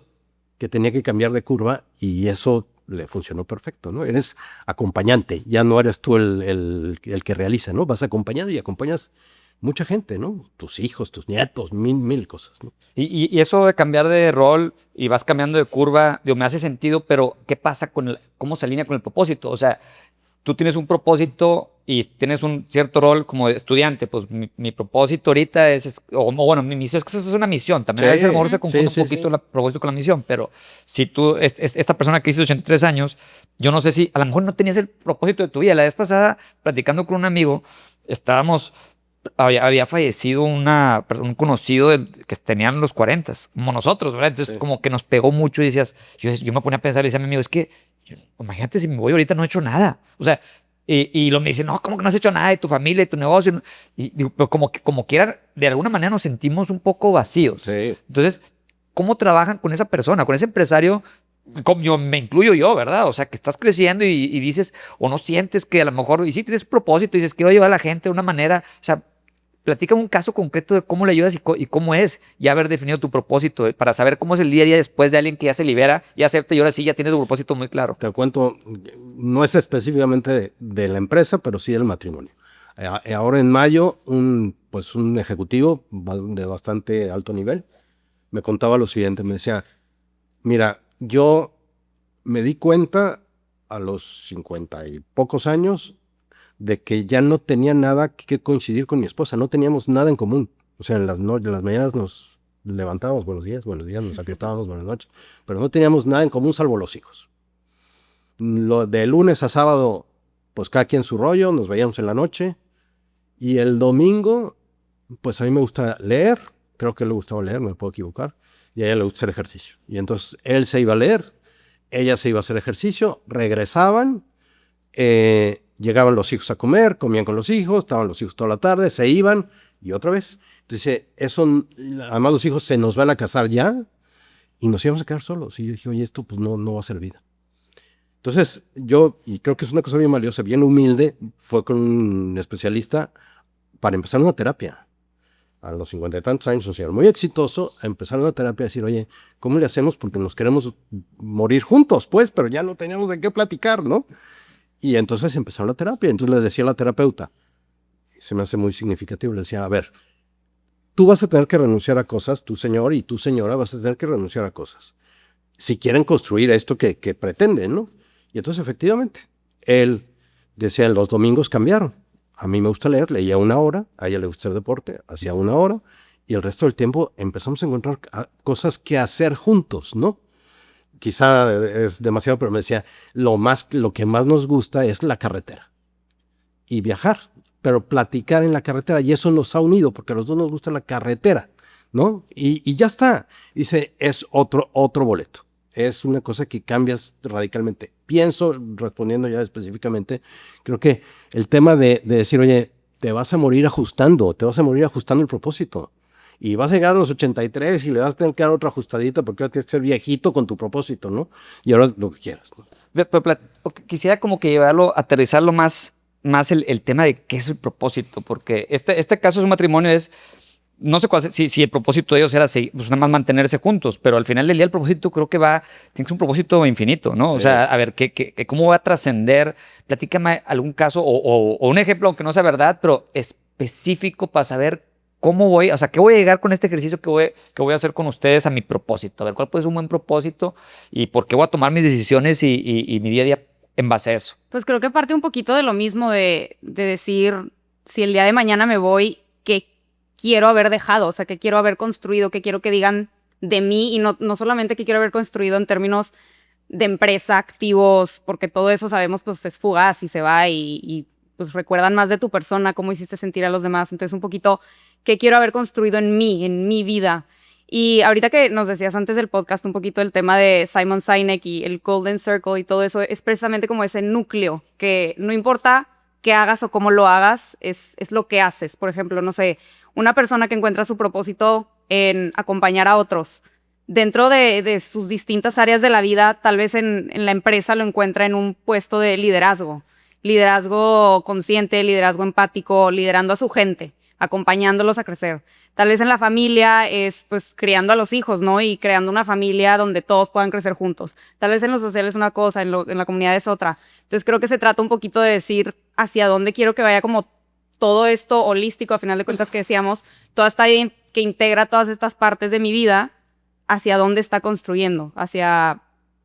[SPEAKER 1] que tenía que cambiar de curva y eso le funcionó perfecto, ¿no? Eres acompañante, ya no eres tú el que realiza, ¿no? Vas acompañando y acompañas mucha gente, ¿no? Tus hijos, tus nietos, mil cosas, ¿no?
[SPEAKER 2] Y eso de cambiar de rol y vas cambiando de curva, digo, me hace sentido, pero ¿qué pasa cómo se alinea con el propósito? O sea, tú tienes un propósito y tienes un cierto rol como estudiante, pues mi propósito ahorita o bueno, mi misión, es que eso es una misión, también a veces a lo mejor se confunde un poquito el propósito con la misión, pero si tú, esta persona que dice 83 años, yo no sé si, a lo mejor no tenías el propósito de tu vida. La vez pasada, platicando con un amigo, había fallecido un conocido que tenían los 40, como nosotros, ¿verdad? Entonces como que nos pegó mucho y decías, yo me ponía a pensar y decía a mi amigo, es que imagínate si me voy ahorita, no he hecho nada. O sea, y me dice, no, ¿cómo que no has hecho nada de tu familia, de tu negocio? Y digo, pero como quiera, de alguna manera nos sentimos un poco vacíos.
[SPEAKER 1] Sí.
[SPEAKER 2] Entonces, ¿cómo trabajan con esa persona, con ese empresario? Como me incluyo yo, ¿verdad? O sea, que estás creciendo y dices, o no sientes que a lo mejor, y sí tienes propósito y dices, quiero ayudar a la gente de una manera, o sea, platícame un caso concreto de cómo le ayudas y cómo es ya haber definido tu propósito, para saber cómo es el día a día después de alguien que ya se libera y acepta y ahora sí ya tiene tu propósito muy claro.
[SPEAKER 1] Te cuento, no es específicamente de la empresa, pero sí del matrimonio. Ahora en mayo, un ejecutivo de bastante alto nivel me contaba lo siguiente, me decía, mira, yo me di cuenta a los 50 y pocos años de que ya no tenía nada que coincidir con mi esposa, no teníamos nada en común. O sea, en las mañanas nos levantábamos, buenos días, nos acuestábamos, buenas noches, pero no teníamos nada en común salvo los hijos. De lunes a sábado, pues cada quien su rollo, nos veíamos en la noche, y el domingo, pues a mí me gusta leer, creo que le gustaba leer, me puedo equivocar, y a ella le gusta hacer ejercicio. Y entonces él se iba a leer, ella se iba a hacer ejercicio, regresaban, llegaban los hijos a comer, comían con los hijos, estaban los hijos toda la tarde, se iban y otra vez. Entonces, además los hijos se nos van a casar ya y nos íbamos a quedar solos. Y yo dije, oye, esto pues no va a ser vida. Entonces, y creo que es una cosa bien valiosa, bien humilde, fue con un especialista para empezar una terapia. A los 50 y tantos años, un señor muy exitoso, a empezar una terapia, a decir, oye, ¿cómo le hacemos? Porque nos queremos morir juntos, pues, pero ya no teníamos de qué platicar, ¿no? Y entonces empezaron la terapia. Entonces le decía a la terapeuta, se me hace muy significativo, le decía, a ver, tú vas a tener que renunciar a cosas, tu señor y tu señora vas a tener que renunciar a cosas, si quieren construir esto que pretenden, ¿no? Y entonces efectivamente, él decía, los domingos cambiaron. A mí me gusta leer, leía 1 hora, a ella le gusta hacer deporte, hacía 1 hora, y el resto del tiempo empezamos a encontrar cosas que hacer juntos, ¿no? Quizá es demasiado, pero me decía, lo que más nos gusta es la carretera y viajar, pero platicar en la carretera, y eso nos ha unido porque a los dos nos gusta la carretera, ¿no? Y ya está. Dice, es otro boleto. Es una cosa que cambias radicalmente. Pienso, respondiendo ya específicamente, creo que el tema de decir, oye, te vas a morir ajustando el propósito. Y vas a llegar a los 83 y le vas a tener que dar otra ajustadita porque ahora tienes que ser viejito con tu propósito, ¿no? Y ahora lo que quieras, ¿no?
[SPEAKER 2] Pero quisiera como que aterrizarlo más el tema de qué es el propósito, porque este caso de un matrimonio es, no sé si el propósito de ellos era pues nada más mantenerse juntos, pero al final del día el propósito creo que tiene que ser un propósito infinito, ¿no?
[SPEAKER 1] Sí.
[SPEAKER 2] O sea, a ver, ¿cómo va a trascender? Platícame algún caso o un ejemplo, aunque no sea verdad, pero específico para saber cómo voy, o sea, qué voy a llegar con este ejercicio que voy a hacer con ustedes a mi propósito. A ver, ¿cuál puede ser un buen propósito y por qué voy a tomar mis decisiones y mi día a día en base a eso?
[SPEAKER 3] Pues creo que parte un poquito de lo mismo de decir, si el día de mañana me voy, ¿qué quiero haber dejado? O sea, ¿qué quiero haber construido? ¿Qué quiero que digan de mí? Y no solamente qué quiero haber construido en términos de empresa, activos, porque todo eso sabemos pues es fugaz y se va y pues recuerdan más de tu persona, cómo hiciste sentir a los demás. Entonces un poquito, ¿qué quiero haber construido en mi vida? Y ahorita que nos decías antes del podcast un poquito el tema de Simon Sinek y el Golden Circle y todo eso, es precisamente como ese núcleo, que no importa qué hagas o cómo lo hagas, es lo que haces. Por ejemplo, no sé, una persona que encuentra su propósito en acompañar a otros, dentro de sus distintas áreas de la vida, tal vez en la empresa lo encuentra en un puesto de liderazgo consciente, liderazgo empático, liderando a su gente, acompañándolos a crecer. Tal vez en la familia es pues criando a los hijos, ¿no? Y creando una familia donde todos puedan crecer juntos. Tal vez en lo social es una cosa, en la comunidad es otra. Entonces creo que se trata un poquito de decir hacia dónde quiero que vaya como todo esto holístico, a final de cuentas que decíamos, toda esta que integra todas estas partes de mi vida, hacia dónde está construyendo, hacia,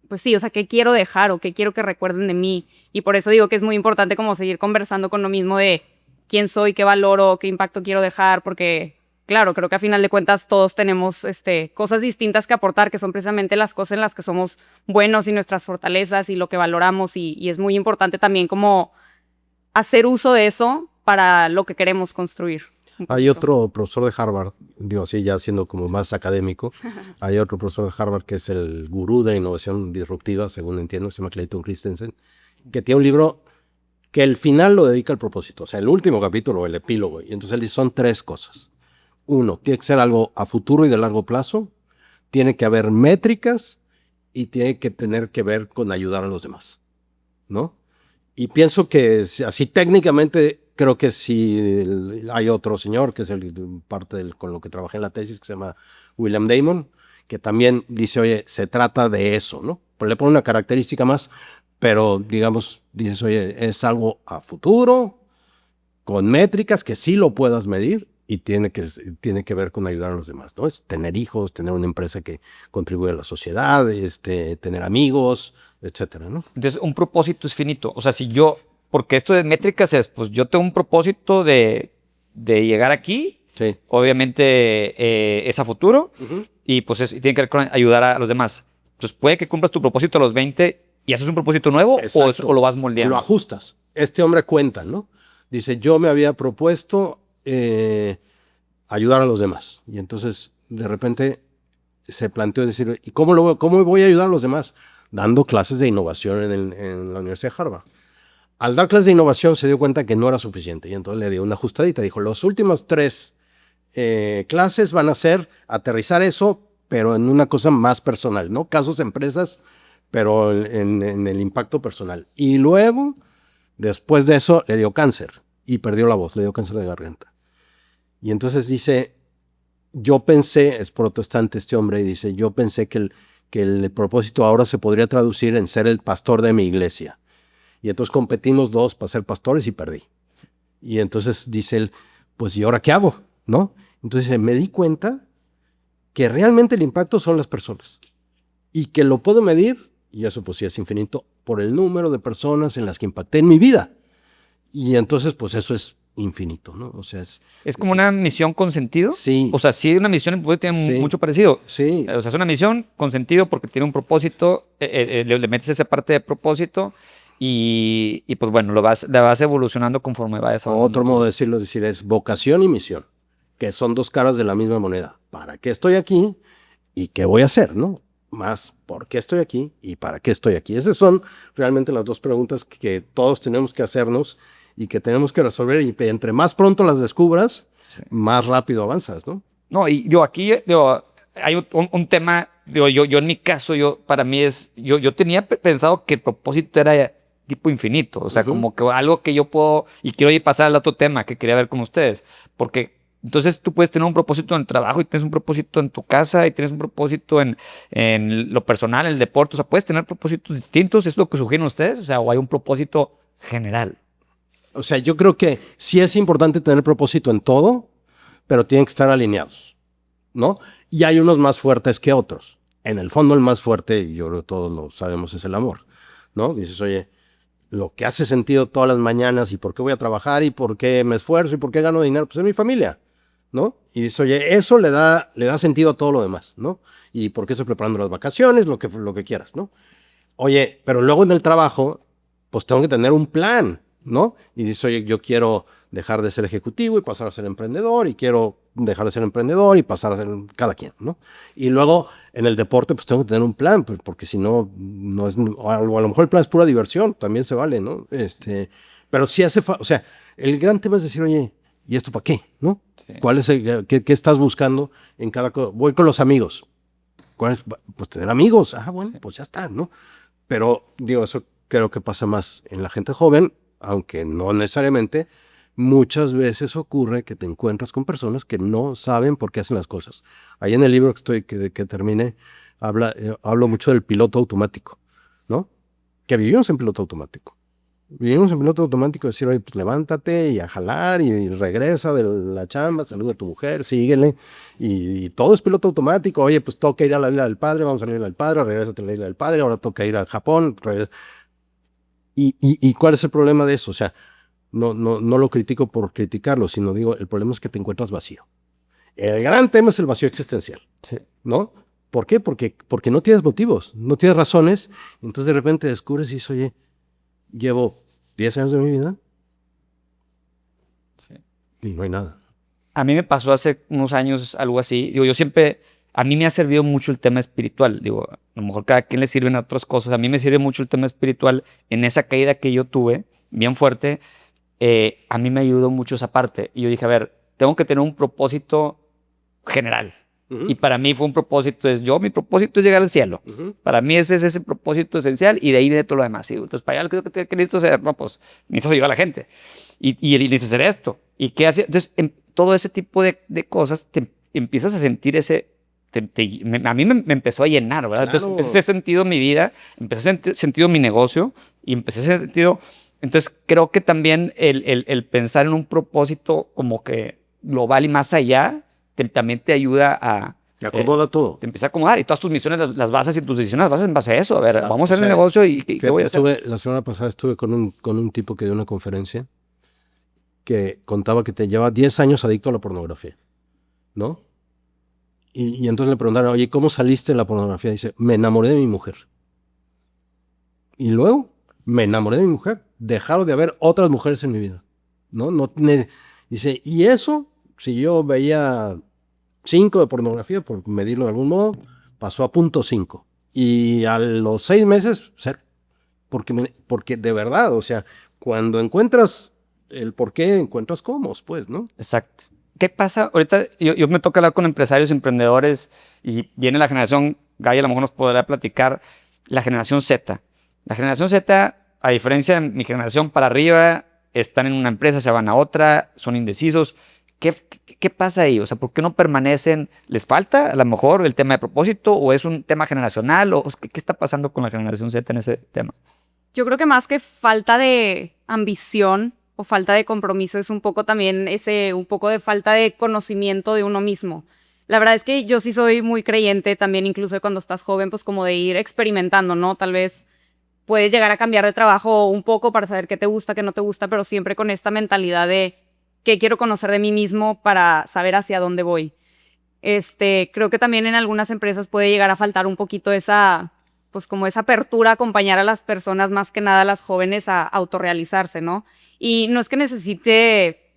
[SPEAKER 3] pues sí, o sea, qué quiero dejar o qué quiero que recuerden de mí. Y por eso digo que es muy importante como seguir conversando con lo mismo de quién soy, qué valoro, qué impacto quiero dejar, porque claro, creo que a final de cuentas todos tenemos cosas distintas que aportar, que son precisamente las cosas en las que somos buenos y nuestras fortalezas y lo que valoramos, y es muy importante también como hacer uso de eso para lo que queremos construir.
[SPEAKER 1] Hay otro profesor de Harvard, digo así ya siendo como más académico, hay otro profesor de Harvard que es el gurú de la innovación disruptiva, según entiendo, se llama Clayton Christensen, que tiene un libro que el final lo dedica al propósito, o sea, el último capítulo, el epílogo, y entonces él dice, son 3 cosas. 1, tiene que ser algo a futuro y de largo plazo, tiene que haber métricas y tiene que tener que ver con ayudar a los demás, ¿no? Y pienso que así técnicamente creo que sí hay otro señor que es parte con lo que trabajé en la tesis, que se llama William Damon, que también dice, oye, se trata de eso, ¿no? Pero le pone una característica más, pero digamos, dices, oye, es algo a futuro, con métricas que sí lo puedas medir y tiene que ver con ayudar a los demás, ¿no? Es tener hijos, tener una empresa que contribuye a la sociedad, tener amigos, etcétera, ¿no?
[SPEAKER 2] Entonces, un propósito es finito. O sea, porque esto de métricas es, pues yo tengo un propósito de llegar aquí,
[SPEAKER 1] Sí.
[SPEAKER 2] obviamente es a futuro, y pues tiene que ver con ayudar a los demás. Entonces, puede que cumplas tu propósito a los 20 y haces un propósito nuevo o lo vas moldeando.
[SPEAKER 1] Lo ajustas. Este hombre cuenta, ¿no? Dice, yo me había propuesto ayudar a los demás. Y entonces, de repente, se planteó decir, ¿y cómo voy a ayudar a los demás? Dando clases de innovación en la Universidad de Harvard. Al dar clases de innovación se dio cuenta que no era suficiente y entonces le dio una ajustadita. Dijo, los últimos 3 clases van a ser aterrizar eso, pero en una cosa más personal, ¿no? Casos de empresas, pero en el impacto personal. Y luego, después de eso, le dio cáncer y perdió la voz, le dio cáncer de garganta. Y entonces dice, yo pensé, es protestante este hombre, y dice, yo pensé que el propósito ahora se podría traducir en ser el pastor de mi iglesia. Y entonces competimos 2 para ser pastores y perdí. Y entonces dice él, pues ¿y ahora qué hago? ¿No? Entonces me di cuenta que realmente el impacto son las personas. Y que lo puedo medir, y eso pues sí es infinito, por el número de personas en las que impacté en mi vida. Y entonces pues eso es infinito, ¿no? O sea,
[SPEAKER 2] ¿Es como una misión con sentido?
[SPEAKER 1] Sí.
[SPEAKER 2] O sea, sí, una misión tiene
[SPEAKER 1] Sí.
[SPEAKER 2] mucho parecido.
[SPEAKER 1] Sí.
[SPEAKER 2] O sea, es una misión con sentido porque tiene un propósito, le metes esa parte de propósito y pues bueno, la vas evolucionando conforme vayas avanzando.
[SPEAKER 1] Otro modo de decirlo es decir, es vocación y misión, que son 2 caras de la misma moneda. ¿Para qué estoy aquí y qué voy a hacer, no? Más, ¿por qué estoy aquí y para qué estoy aquí? Esas son realmente las 2 preguntas que todos tenemos que hacernos y que tenemos que resolver, y entre más pronto las descubras, sí, más rápido avanzas, ¿no?
[SPEAKER 2] No, y aquí hay un tema, yo en mi caso, para mí yo tenía pensado que el propósito era tipo infinito, o sea, como que algo que yo puedo, y quiero ir pasar al otro tema que quería ver con ustedes, porque Entonces tú puedes tener un propósito en el trabajo y tienes un propósito en tu casa y tienes un propósito en lo personal, en el deporte. O sea, puedes tener propósitos distintos. ¿Es lo que sugieren ustedes? O sea, o hay un propósito general.
[SPEAKER 1] O sea, yo creo que sí es importante tener propósito en todo, pero tienen que estar alineados, ¿no? Y hay unos más fuertes que otros. En el fondo el más fuerte, y yo creo que todos lo sabemos, es el amor, ¿no? Dices, oye, lo que hace sentido todas las mañanas y por qué voy a trabajar y por qué me esfuerzo y por qué gano dinero, pues es mi familia, ¿no? Y dices, oye, eso le da sentido a todo lo demás, ¿no? Y por qué estoy preparando las vacaciones, lo que quieras, ¿no? Oye, pero luego en el trabajo, pues tengo que tener un plan, ¿no? Y dices, oye, yo quiero dejar de ser ejecutivo y pasar a ser emprendedor, y quiero dejar de ser emprendedor y pasar a ser cada quien, ¿no? Y luego en el deporte, pues tengo que tener un plan, porque si no, no es, o a lo mejor el plan es pura diversión, también se vale, ¿no? Pero sí hace falta, o sea, el gran tema es decir, oye, ¿y esto para qué? ¿No?
[SPEAKER 2] Sí.
[SPEAKER 1] ¿Cuál es qué estás buscando en cada cosa? Voy con los amigos. ¿Cuál es? Pues tener amigos. Ah, bueno, pues ya está, ¿no? Pero, digo, eso creo que pasa más en la gente joven, aunque no necesariamente. Muchas veces ocurre que te encuentras con personas que no saben por qué hacen las cosas. Ahí en el libro que terminé, hablo mucho del piloto automático, ¿no? Que vivimos en piloto automático. Vivimos en piloto automático, decir, oye, pues levántate y a jalar y regresa de la chamba, saluda a tu mujer, síguele. Y todo es piloto automático. Oye, pues toca ir a la isla del padre, vamos a la isla del padre, regrésate a la isla del padre, ahora toca ir a Japón. ¿Y cuál es el problema de eso? O sea, no lo critico por criticarlo, sino digo, el problema es que te encuentras vacío. El gran tema es el vacío existencial,
[SPEAKER 2] Sí.
[SPEAKER 1] ¿no? ¿Por qué? Porque no tienes motivos, no tienes razones. Entonces de repente descubres y dices, oye, llevo 10 años de mi vida y no hay nada.
[SPEAKER 2] A mí me pasó hace unos años algo así. Digo, yo siempre, a mí me ha servido mucho el tema espiritual. Digo, a lo mejor cada quien le sirven otras cosas. A mí me sirve mucho el tema espiritual. En esa caída que yo tuve, bien fuerte, a mí me ayudó mucho esa parte. Y yo dije, a ver, tengo que tener un propósito general.
[SPEAKER 1] Uh-huh.
[SPEAKER 2] Y para mí fue un propósito, mi propósito es llegar al cielo.
[SPEAKER 1] Uh-huh.
[SPEAKER 2] Para mí ese es ese propósito esencial y de ahí viene todo lo demás. ¿Sí? Entonces, para allá lo que necesito hacer, no, pues necesitas ayudar a la gente. Y necesitas hacer esto. ¿Y qué hace? Entonces, todo ese tipo de cosas, te empiezas a sentir ese... a mí me empezó a llenar, ¿verdad?
[SPEAKER 1] Claro.
[SPEAKER 2] Entonces, empecé a hacer sentido en mi vida, empecé a hacer sentido en mi negocio y empecé a hacer sentido... Entonces, creo que también el pensar en un propósito como que global y más allá, también te ayuda a...
[SPEAKER 1] Te acomoda todo.
[SPEAKER 2] Te empieza a acomodar y todas tus misiones las basas y tus decisiones las basas en base a eso. A ver,
[SPEAKER 1] Claro,
[SPEAKER 2] vamos a hacer
[SPEAKER 1] o
[SPEAKER 2] el
[SPEAKER 1] sea,
[SPEAKER 2] negocio y ¿qué voy a hacer?
[SPEAKER 1] La semana pasada estuve con un tipo que dio una conferencia que contaba que te lleva 10 años adicto a la pornografía, ¿no? Y entonces le preguntaron, oye, ¿cómo saliste de la pornografía? Dice, me enamoré de mi mujer. Y luego, me enamoré de mi mujer. Dejaron de haber otras mujeres en mi vida, ¿no? Dice, y eso, si yo veía 5 de pornografía, por medirlo de algún modo, pasó a 0.5. Y a los 6 meses, 0. Porque de verdad, o sea, cuando encuentras el por qué, encuentras cómo, pues, ¿no?
[SPEAKER 2] Exacto. ¿Qué pasa? Ahorita yo me toca hablar con empresarios, emprendedores y viene la generación, Gaby a lo mejor nos podrá platicar, la generación Z. La generación Z, a diferencia de mi generación para arriba, están en una empresa, se van a otra, son indecisos. ¿Qué pasa ahí? O sea, ¿por qué no permanecen? ¿Les falta a lo mejor el tema de propósito o es un tema generacional? ¿O qué está pasando con la generación Z en ese tema?
[SPEAKER 3] Yo creo que más que falta de ambición o falta de compromiso es un poco también un poco de falta de conocimiento de uno mismo. La verdad es que yo sí soy muy creyente también, incluso cuando estás joven, pues como de ir experimentando, ¿no? Tal vez puedes llegar a cambiar de trabajo un poco para saber qué te gusta, qué no te gusta, pero siempre con esta mentalidad de qué quiero conocer de mí mismo para saber hacia dónde voy. Creo que también en algunas empresas puede llegar a faltar un poquito pues como esa apertura a acompañar a las personas, más que nada a las jóvenes, a autorrealizarse, ¿no? Y no es que necesite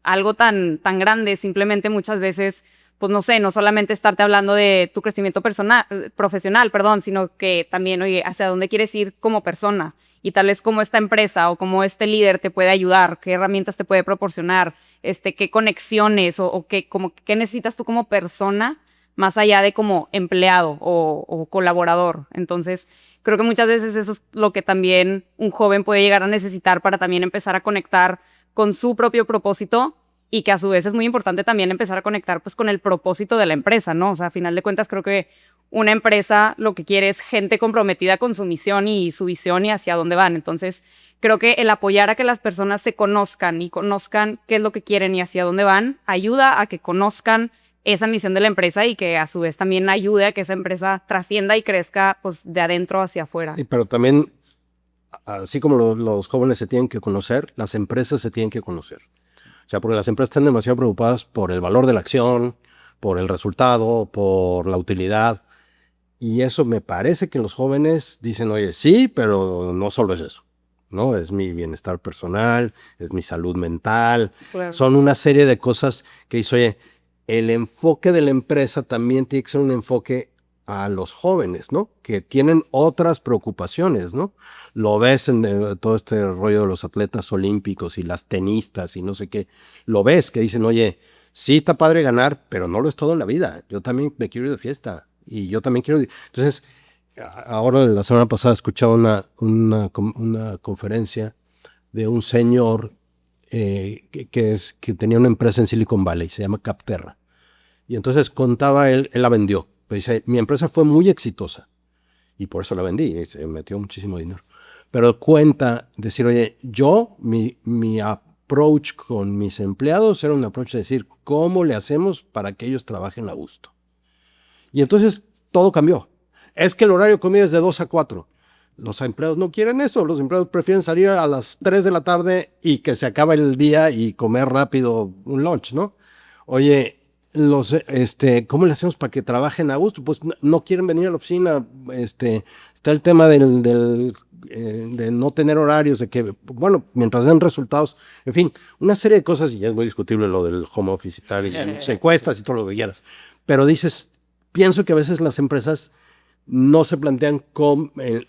[SPEAKER 3] algo tan grande, simplemente muchas veces, pues no sé, no solamente estarte hablando de tu crecimiento profesional, sino que también, oye, hacia dónde quieres ir como persona y tal vez cómo esta empresa o cómo este líder te puede ayudar, qué herramientas te puede proporcionar, qué conexiones o qué necesitas tú como persona más allá de como empleado o colaborador. Entonces, creo que muchas veces eso es lo que también un joven puede llegar a necesitar para también empezar a conectar con su propio propósito y que a su vez es muy importante también empezar a conectar pues con el propósito de la empresa, ¿no? O sea, a final de cuentas creo que una empresa lo que quiere es gente comprometida con su misión y su visión y hacia dónde van. Entonces, creo que el apoyar a que las personas se conozcan y conozcan qué es lo que quieren y hacia dónde van, ayuda a que conozcan esa misión de la empresa y que a su vez también ayude a que esa empresa trascienda y crezca pues de adentro hacia afuera.
[SPEAKER 1] Pero también, así como los jóvenes se tienen que conocer, las empresas se tienen que conocer. O sea, porque las empresas están demasiado preocupadas por el valor de la acción, por el resultado, por la utilidad. Y eso me parece que los jóvenes dicen, oye, sí, pero no solo es eso, ¿no? Es mi bienestar personal, es mi salud mental.
[SPEAKER 3] Claro.
[SPEAKER 1] Son una serie de cosas que dice, oye, el enfoque de la empresa también tiene que ser un enfoque a los jóvenes, ¿no? Que tienen otras preocupaciones, ¿no? Lo ves en todo este rollo de los atletas olímpicos y las tenistas y no sé qué. Lo ves que dicen, oye, sí está padre ganar, pero no lo es todo en la vida. Yo también me quiero ir de fiesta y yo también quiero ir. Entonces, ahora la semana pasada escuchaba una conferencia de un señor que tenía una empresa en Silicon Valley, se llama Capterra. Y entonces contaba él la vendió. Pues dice, mi empresa fue muy exitosa y por eso la vendí, y se metió muchísimo dinero. Pero cuenta, decir, oye, mi approach con mis empleados era un approach de decir, ¿cómo le hacemos para que ellos trabajen a gusto? Y entonces todo cambió. Es que el horario de comida es de 2 a 4. Los empleados no quieren eso, los empleados prefieren salir a las 3 de la tarde y que se acabe el día y comer rápido un lunch, ¿no? Oye, ¿cómo le hacemos para que trabajen a gusto? Pues no quieren venir a la oficina, está el tema de no tener horarios, de que, bueno, mientras den resultados, en fin, una serie de cosas, y ya es muy discutible lo del home office y tal, y encuestas y todo lo que quieras, pero dices, pienso que a veces las empresas no se plantean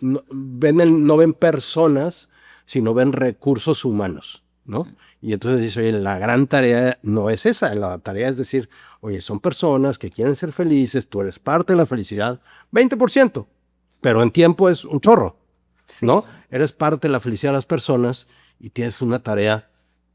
[SPEAKER 1] no ven personas, sino ven recursos humanos, ¿no? Y entonces dice, oye, la gran tarea no es esa, la tarea es decir, oye, son personas que quieren ser felices, tú eres parte de la felicidad, 20%, pero en tiempo es un chorro,
[SPEAKER 3] Sí.
[SPEAKER 1] ¿no? Eres parte de la felicidad de las personas y tienes una tarea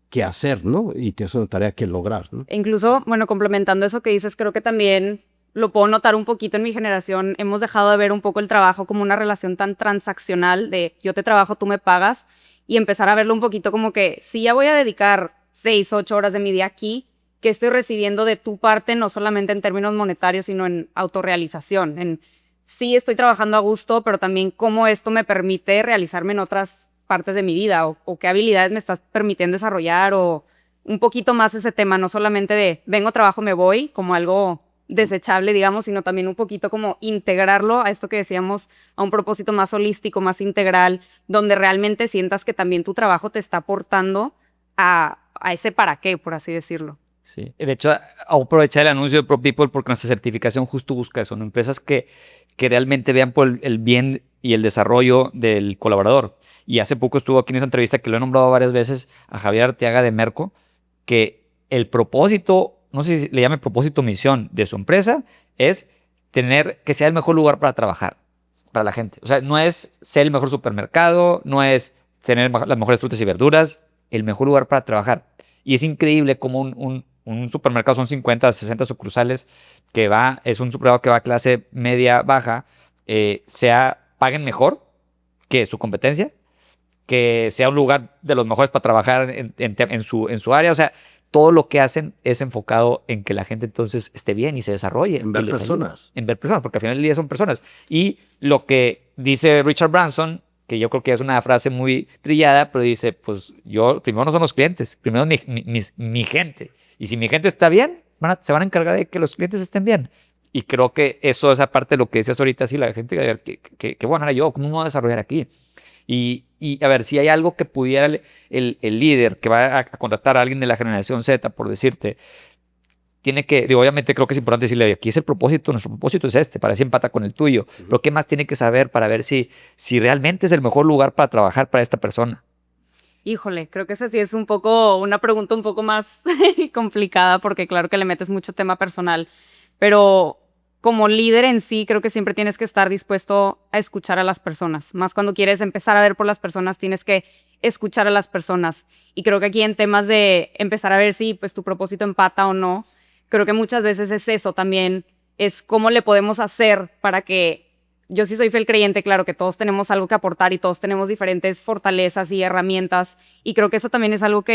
[SPEAKER 1] que hacer, ¿no? Y tienes una tarea que lograr, ¿no?
[SPEAKER 3] E incluso, bueno, complementando eso que dices, creo que también lo puedo notar un poquito en mi generación. Hemos dejado de ver un poco el trabajo como una relación tan transaccional de yo te trabajo, tú me pagas, y empezar a verlo un poquito como que si ya voy a dedicar 6, 8 horas de mi día aquí, ¿qué estoy recibiendo de tu parte? No solamente en términos monetarios, sino en autorrealización. En sí estoy trabajando a gusto, pero también cómo esto me permite realizarme en otras partes de mi vida o qué habilidades me estás permitiendo desarrollar o un poquito más ese tema, no solamente de vengo, trabajo, me voy, como algo desechable, digamos, sino también un poquito como integrarlo a esto que decíamos, a un propósito más holístico, más integral, donde realmente sientas que también tu trabajo te está aportando a ese para qué, por así decirlo.
[SPEAKER 2] Sí, de hecho, aprovechar el anuncio de ProPeople porque nuestra certificación justo busca eso, ¿no? Empresas que realmente vean por el bien y el desarrollo del colaborador. Y hace poco estuvo aquí en esa entrevista que lo he nombrado varias veces a Javier Arteaga de Merco, que el propósito, no sé si le llame propósito o misión de su empresa, es tener que sea el mejor lugar para trabajar para la gente. O sea, no es ser el mejor supermercado, no es tener las mejores frutas y verduras, el mejor lugar para trabajar. Y es increíble como un supermercado, son 50, 60 sucursales, es un supermercado que va a clase media, baja, paguen mejor que su competencia, que sea un lugar de los mejores para trabajar en su área. O sea, todo lo que hacen es enfocado en que la gente entonces esté bien y se desarrolle.
[SPEAKER 1] En ver personas.
[SPEAKER 2] En ver personas, porque al final del día son personas. Y lo que dice Richard Branson, que yo creo que es una frase muy trillada, pero dice, pues primero no son los clientes, primero mi gente. Y si mi gente está bien, se van a encargar de que los clientes estén bien. Y creo que eso es aparte de lo que decías ahorita, sí, la gente, a ver, ¿qué bueno era yo? ¿Cómo me voy a desarrollar aquí? Y a ver, si hay algo que pudiera el líder que va a contratar a alguien de la generación Z, por decirte, tiene que, obviamente creo que es importante decirle, aquí es el propósito, nuestro propósito es para si empata con el tuyo, pero ¿qué más tiene que saber para ver si realmente es el mejor lugar para trabajar para esta persona?
[SPEAKER 3] Híjole, creo que esa sí es una pregunta un poco más complicada porque claro que le metes mucho tema personal, pero como líder en sí, creo que siempre tienes que estar dispuesto a escuchar a las personas. Más cuando quieres empezar a ver por las personas, tienes que escuchar a las personas. Y creo que aquí en temas de empezar a ver si pues tu propósito empata o no, creo que muchas veces es eso también, es cómo le podemos hacer para que, yo sí soy fiel creyente, claro, que todos tenemos algo que aportar y todos tenemos diferentes fortalezas y herramientas. Y creo que eso también es algo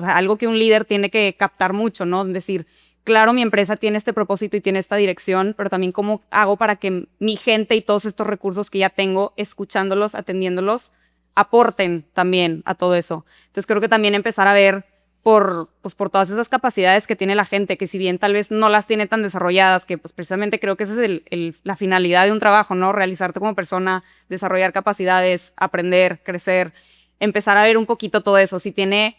[SPEAKER 3] algo que un líder tiene que captar mucho, ¿no? Es decir, claro, mi empresa tiene este propósito y tiene esta dirección, pero también cómo hago para que mi gente y todos estos recursos que ya tengo, escuchándolos, atendiéndolos, aporten también a todo eso. Entonces creo que también empezar a ver por todas esas capacidades que tiene la gente, que si bien tal vez no las tiene tan desarrolladas, que pues precisamente creo que esa es la finalidad de un trabajo, ¿no? Realizarte como persona, desarrollar capacidades, aprender, crecer, empezar a ver un poquito todo eso. Si tiene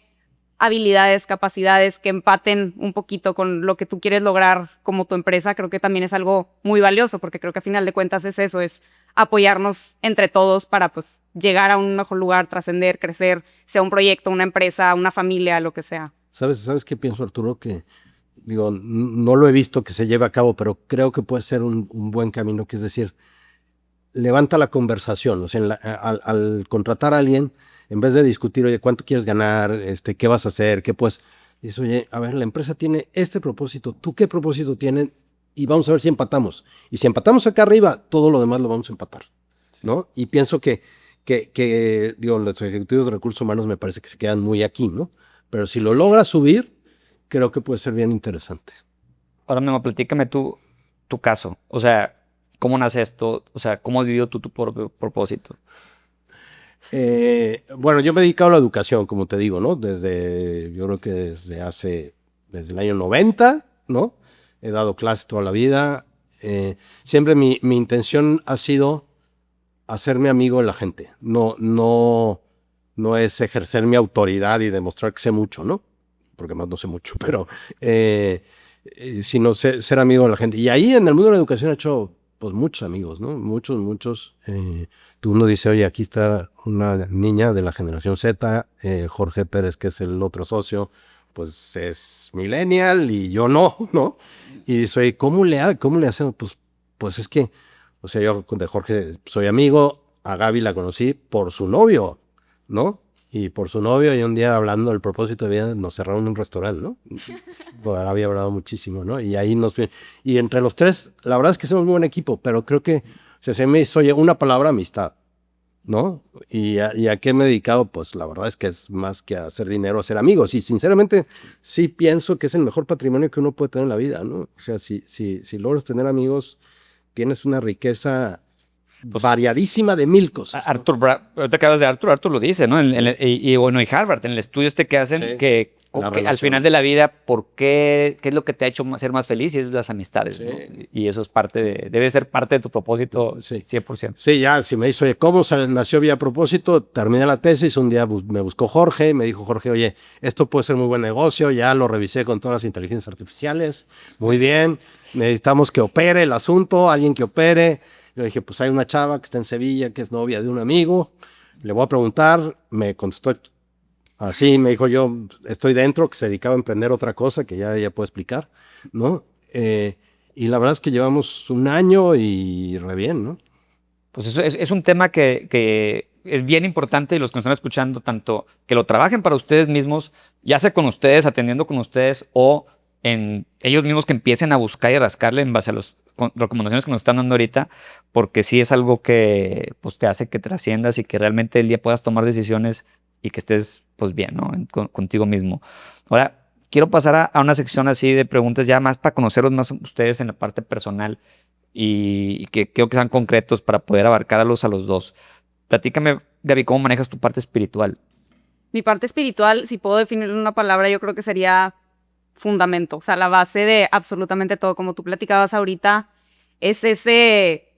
[SPEAKER 3] habilidades, capacidades que empaten un poquito con lo que tú quieres lograr como tu empresa, creo que también es algo muy valioso, porque creo que a final de cuentas es eso, es apoyarnos entre todos para pues llegar a un mejor lugar, trascender, crecer, sea un proyecto, una empresa, una familia, lo que sea.
[SPEAKER 1] ¿Sabes qué pienso, Arturo? Que, digo, no lo he visto que se lleve a cabo, pero creo que puede ser un buen camino, que es decir, levanta la conversación. O sea, al contratar a alguien, en vez de discutir, oye, ¿cuánto quieres ganar? ¿Qué vas a hacer? ¿Qué pues? Dices, oye, a ver, la empresa tiene este propósito, ¿tú qué propósito tienes? Y vamos a ver si empatamos. Y si empatamos acá arriba, todo lo demás lo vamos a empatar, ¿no? Y pienso que digo, los ejecutivos de recursos humanos me parece que se quedan muy aquí, ¿no? Pero si lo logras subir, creo que puede ser bien interesante.
[SPEAKER 2] Ahora mismo, platícame tu caso. O sea, ¿cómo nace esto? O sea, ¿cómo has vivido tú tu propósito?
[SPEAKER 1] Bueno, yo me he dedicado a la educación, como te digo, ¿no? Yo creo que desde el año 90, ¿no? He dado clases toda la vida. Siempre mi intención ha sido hacerme amigo de la gente. No es ejercer mi autoridad y demostrar que sé mucho, ¿no? Porque más no sé mucho, pero sino ser amigo de la gente. Y ahí en el mundo de la educación he hecho pues muchos amigos, ¿no? Muchos. Uno dice, oye, aquí está una niña de la generación Z, Jorge Pérez, que es el otro socio, pues es millennial y yo no. Y dice, oye, ¿cómo le hacemos? Pues es que, o sea, yo de Jorge soy amigo, a Gaby la conocí por su novio, ¿no? Y por su novio, y un día hablando del propósito de vida, nos cerraron un restaurante, ¿no? Había hablado muchísimo, ¿no? Y ahí nos fuimos. Y entre los tres, la verdad es que somos un buen equipo, pero creo que, o sea, se me hizo, oye, una palabra, amistad, ¿no? ¿Y a qué me he dedicado? Pues la verdad es que es más que a hacer dinero, a ser amigos. Y sinceramente, sí pienso que es el mejor patrimonio que uno puede tener en la vida, ¿no? O sea, si logras tener amigos, tienes una riqueza pues, variadísima de mil cosas.
[SPEAKER 2] Arthur, ahorita que hablas de Arthur lo dice, ¿no? Y Harvard, en el estudio que hacen,
[SPEAKER 1] sí,
[SPEAKER 2] que al final de la vida, ¿qué es lo que te ha hecho ser más feliz? Y es las amistades, sí. ¿No? Y eso es debe ser parte de tu propósito, sí. 100%.
[SPEAKER 1] Sí, ya, si me dice, oye, ¿cómo nació Vía Propósito? Terminé la tesis, un día me buscó Jorge, me dijo, Jorge, oye, esto puede ser muy buen negocio, ya lo revisé con todas las inteligencias artificiales, muy bien, necesitamos que opere el asunto, alguien que opere. Yo dije, pues hay una chava que está en Sevilla, que es novia de un amigo, le voy a preguntar, me contestó así, me dijo, yo estoy dentro, que se dedicaba a emprender otra cosa, que ya puedo explicar, ¿no? Y la verdad es que llevamos un año y re bien, ¿no?
[SPEAKER 2] Pues eso es un tema que es bien importante, y los que nos están escuchando, tanto que lo trabajen para ustedes mismos, ya sea con ustedes, atendiendo con ustedes, o en ellos mismos que empiecen a buscar y rascarle en base a las recomendaciones que nos están dando ahorita, porque sí es algo que pues, te hace que trasciendas y que realmente el día puedas tomar decisiones y que estés pues bien, ¿no? Contigo mismo. Ahora, quiero pasar a una sección así de preguntas ya más para conocerlos más ustedes en la parte personal y que creo que sean concretos para poder abarcar a los dos. Platícame, Gaby, ¿cómo manejas tu parte espiritual?
[SPEAKER 3] Mi parte espiritual, si puedo definirlo en una palabra, yo creo que sería fundamento, o sea, la base de absolutamente todo, como tú platicabas ahorita, es ese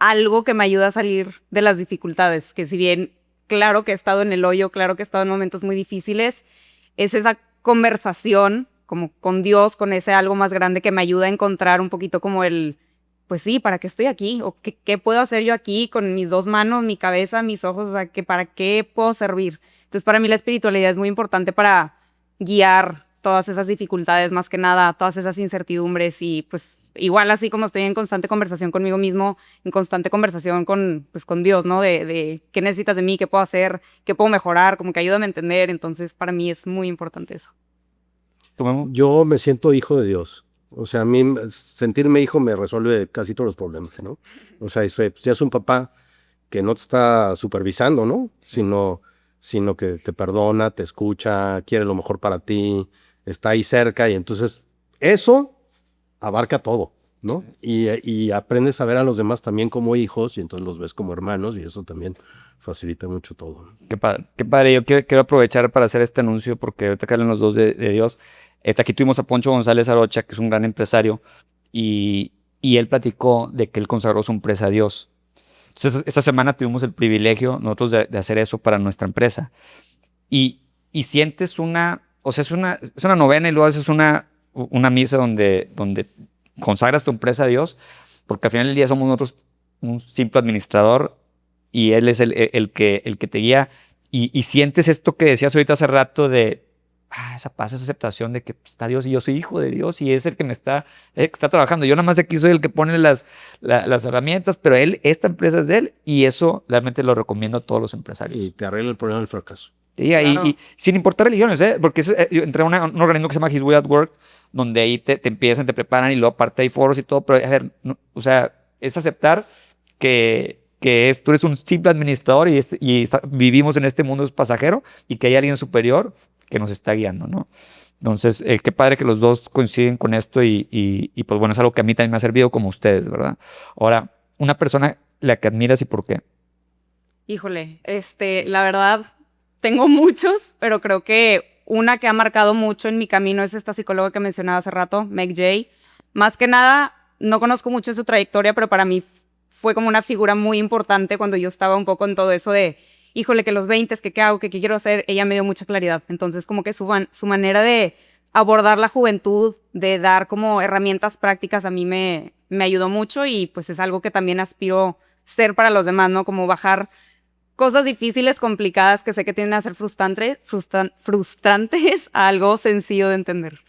[SPEAKER 3] algo que me ayuda a salir de las dificultades, que si bien claro que he estado en el hoyo, claro que he estado en momentos muy difíciles, es esa conversación como con Dios, con ese algo más grande que me ayuda a encontrar un poquito como pues sí, ¿para qué estoy aquí? ¿O qué puedo hacer yo aquí con mis dos manos, mi cabeza, mis ojos? O sea, ¿para qué puedo servir? Entonces, para mí la espiritualidad es muy importante para guiar todas esas dificultades, más que nada, todas esas incertidumbres y pues igual así como estoy en constante conversación conmigo mismo, en constante conversación pues, con Dios, ¿no? De qué necesitas de mí, qué puedo hacer, qué puedo mejorar, como que ayúdame a entender. Entonces, para mí es muy importante eso.
[SPEAKER 2] ¿Tú, Memo?
[SPEAKER 1] Yo me siento hijo de Dios. O sea, a mí sentirme hijo me resuelve casi todos los problemas, ¿no? O sea, ya es un papá que no te está supervisando, ¿no? Sino que te perdona, te escucha, quiere lo mejor para ti, está ahí cerca y entonces eso abarca todo, ¿no? Y aprendes a ver a los demás también como hijos y entonces los ves como hermanos y eso también facilita mucho todo.
[SPEAKER 2] Qué padre, qué padre. Yo quiero aprovechar para hacer este anuncio porque ahorita que hablan los dos de Dios. Aquí tuvimos a Poncho González Arocha, que es un gran empresario, y él platicó de que él consagró su empresa a Dios. Entonces, esta semana tuvimos el privilegio nosotros de hacer eso para nuestra empresa. Y sientes o sea, es una novena y luego haces una misa donde consagras tu empresa a Dios, porque al final del día somos nosotros un simple administrador y Él es el que te guía. Y sientes esto que decías ahorita hace rato de esa paz, esa aceptación de que está Dios y yo soy hijo de Dios y es el que que está trabajando. Yo nada más aquí soy el que pone las herramientas, pero esta empresa es de él y eso realmente lo recomiendo a todos los empresarios.
[SPEAKER 1] Y te arregla el problema del fracaso.
[SPEAKER 2] Sí,
[SPEAKER 3] Claro.
[SPEAKER 2] y sin importar religiones, porque yo entré a un organismo que se llama His Way at Work, donde ahí te empiezan, te preparan y luego aparte hay foros y todo, pero a ver, o sea, es aceptar que tú eres un simple administrador y vivimos en este mundo pasajero y que hay alguien superior que nos está guiando, ¿no? Entonces, qué padre que los dos coinciden con esto y pues bueno, es algo que a mí también me ha servido como ustedes, ¿verdad? Ahora, una persona la que admiras y por qué.
[SPEAKER 3] Híjole, la verdad, tengo muchos, pero creo que una que ha marcado mucho en mi camino es esta psicóloga que mencionaba hace rato, Meg Jay. Más que nada, no conozco mucho su trayectoria, pero para mí fue como una figura muy importante cuando yo estaba un poco en todo eso de, híjole, que los 20, que qué hago, que qué quiero hacer. Ella me dio mucha claridad. Entonces, como que su manera de abordar la juventud, de dar como herramientas prácticas, a mí me ayudó mucho y pues es algo que también aspiro ser para los demás, ¿no? Como bajar cosas difíciles, complicadas, que sé que tienden a ser frustrantes a algo sencillo de entender.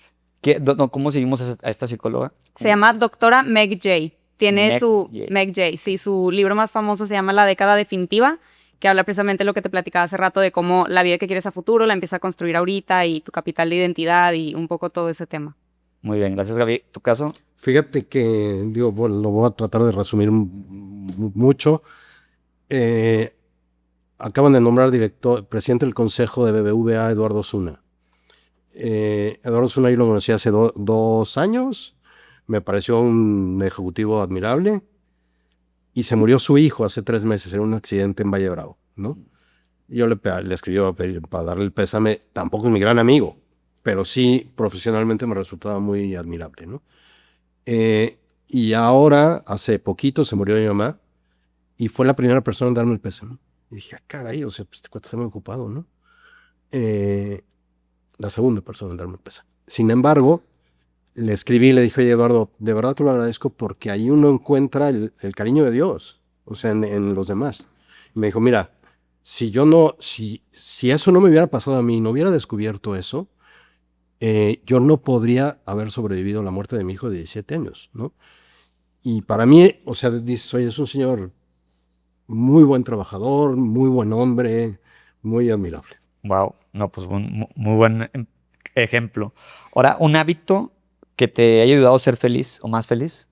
[SPEAKER 2] ¿Cómo seguimos a esta psicóloga?
[SPEAKER 3] Se llama doctora Meg Jay. Tiene
[SPEAKER 2] Meg Jay.
[SPEAKER 3] Sí, su libro más famoso se llama La década definitiva, que habla precisamente de lo que te platicaba hace rato, de cómo la vida que quieres a futuro la empieza a construir ahorita y tu capital de identidad y un poco todo ese tema.
[SPEAKER 2] Muy bien, gracias, Gaby. ¿Tu caso?
[SPEAKER 1] Fíjate que, digo, bueno, lo voy a tratar de resumir mucho. Acaban de nombrar presidente del Consejo de BBVA, Eduardo Osuna. Eduardo Osuna yo lo conocí hace 2 años, me pareció un ejecutivo admirable y se murió su hijo hace 3 meses en un accidente en Valle Bravo, ¿no? Yo le escribí para darle el pésame, tampoco es mi gran amigo, pero sí profesionalmente me resultaba muy admirable, ¿no? Y ahora, hace poquito, se murió mi mamá y fue la primera persona en darme el pésame. Y dije, caray, o sea, pues este cuate está muy ocupado, ¿no? La segunda persona en darme el pésame. Sin embargo, le escribí y le dije, oye, Eduardo, de verdad te lo agradezco porque ahí uno encuentra el cariño de Dios, o sea, en los demás. Y me dijo, mira, si eso no me hubiera pasado a mí, no hubiera descubierto eso, yo no podría haber sobrevivido a la muerte de mi hijo de 17 años, ¿no? Y para mí, o sea, dices, oye, es un señor muy buen trabajador, muy buen hombre, muy admirable.
[SPEAKER 2] Wow, no, pues muy buen ejemplo. Ahora, un hábito que te haya ayudado a ser feliz o más feliz.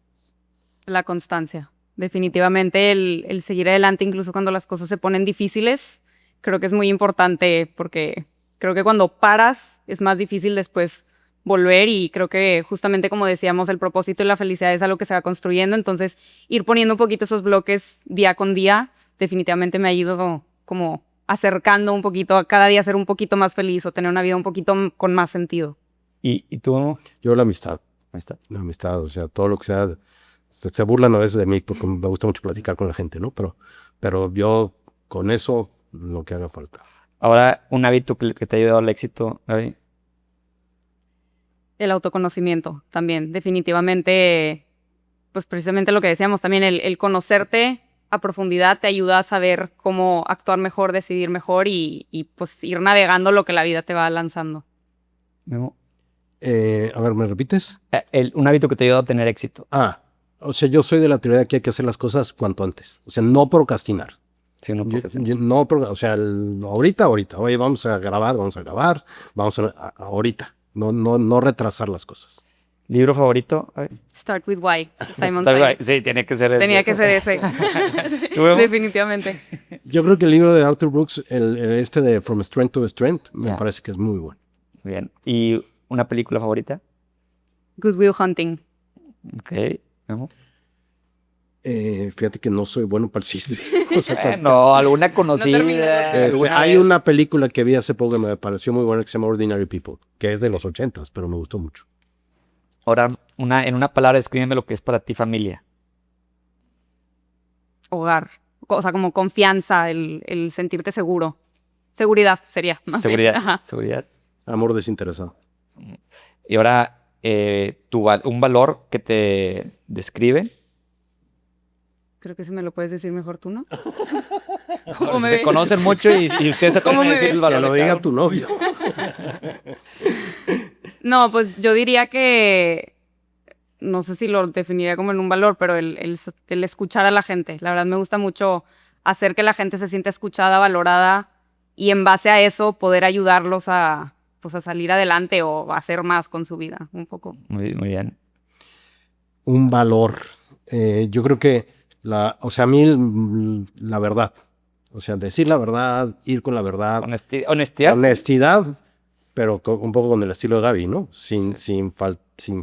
[SPEAKER 3] La constancia. Definitivamente el seguir adelante incluso cuando las cosas se ponen difíciles, creo que es muy importante porque creo que cuando paras es más difícil después volver y creo que justamente como decíamos, el propósito y la felicidad es algo que se va construyendo, entonces ir poniendo un poquito esos bloques día con día definitivamente me ha ido como acercando un poquito a cada día ser un poquito más feliz o tener una vida un poquito con más sentido.
[SPEAKER 2] ¿Y tú?
[SPEAKER 1] Yo la amistad.
[SPEAKER 2] Ahí está.
[SPEAKER 1] La amistad, o sea, todo lo que sea, se burlan a veces de mí porque me gusta mucho platicar con la gente, ¿no? Pero yo con eso, lo que haga falta.
[SPEAKER 2] Ahora, un hábito que te ha ayudado al éxito, Gaby.
[SPEAKER 3] El autoconocimiento también, definitivamente, pues precisamente lo que decíamos también, el conocerte a profundidad te ayuda a saber cómo actuar mejor, decidir mejor y pues ir navegando lo que la vida te va lanzando.
[SPEAKER 2] Memo.
[SPEAKER 1] A ver, ¿me repites?
[SPEAKER 2] Un hábito que te ayuda a tener éxito.
[SPEAKER 1] O sea, yo soy de la teoría de que hay que hacer las cosas cuanto antes. O sea, no procrastinar.
[SPEAKER 2] Sí, no,
[SPEAKER 1] O sea, ahorita. Oye, vamos a grabar. Ahorita. No retrasar las cosas.
[SPEAKER 2] ¿Libro favorito?
[SPEAKER 3] Start with Why, Simon
[SPEAKER 2] Start
[SPEAKER 3] Sinek.
[SPEAKER 2] with- Sí, tenía que ser ese.
[SPEAKER 3] Tenía que ser ese.
[SPEAKER 2] Luego,
[SPEAKER 3] Definitivamente.
[SPEAKER 1] Yo creo que el libro de Arthur Brooks, el de From Strength to Strength, me
[SPEAKER 2] Ya.
[SPEAKER 1] parece que es muy bueno.
[SPEAKER 2] Bien. ¿Y una película favorita?
[SPEAKER 3] Good Will Hunting.
[SPEAKER 2] Ok. Memo.
[SPEAKER 1] Fíjate que no soy bueno para el cine. O sea,
[SPEAKER 2] No, alguna conocida.
[SPEAKER 3] terminas
[SPEAKER 1] hay una película que vi hace poco que me pareció muy buena que se llama Ordinary People, que es de los 80s, pero me gustó mucho.
[SPEAKER 2] Ahora, en una palabra, descríbeme lo que es para ti familia.
[SPEAKER 3] Hogar. O sea, como confianza, el sentirte seguro. Seguridad sería. más bien.
[SPEAKER 2] Seguridad.
[SPEAKER 3] Ajá.
[SPEAKER 2] Seguridad.
[SPEAKER 1] Amor desinteresado.
[SPEAKER 2] Y ahora, un valor que te describe.
[SPEAKER 3] Creo que ese me lo puedes decir mejor tú, ¿no?
[SPEAKER 2] Se conocen mucho y ustedes se
[SPEAKER 3] ¿Cómo
[SPEAKER 2] atreven a
[SPEAKER 3] me
[SPEAKER 2] decir el
[SPEAKER 3] ves?
[SPEAKER 2] valor.
[SPEAKER 1] Que lo
[SPEAKER 2] de cada
[SPEAKER 1] diga
[SPEAKER 2] uno.
[SPEAKER 1] tu novio.
[SPEAKER 3] No, pues yo diría que, no sé si lo definiría como en un valor, pero el escuchar a la gente. La verdad me gusta mucho hacer que la gente se sienta escuchada, valorada y en base a eso poder ayudarlos a salir adelante o a hacer más con su vida, un poco.
[SPEAKER 2] Muy bien.
[SPEAKER 1] Un valor. Yo creo que a mí la verdad. O sea, decir la verdad, ir con la verdad.
[SPEAKER 2] Honestidad.
[SPEAKER 1] Honestidad, pero un poco con el estilo de Gaby, ¿no? Sin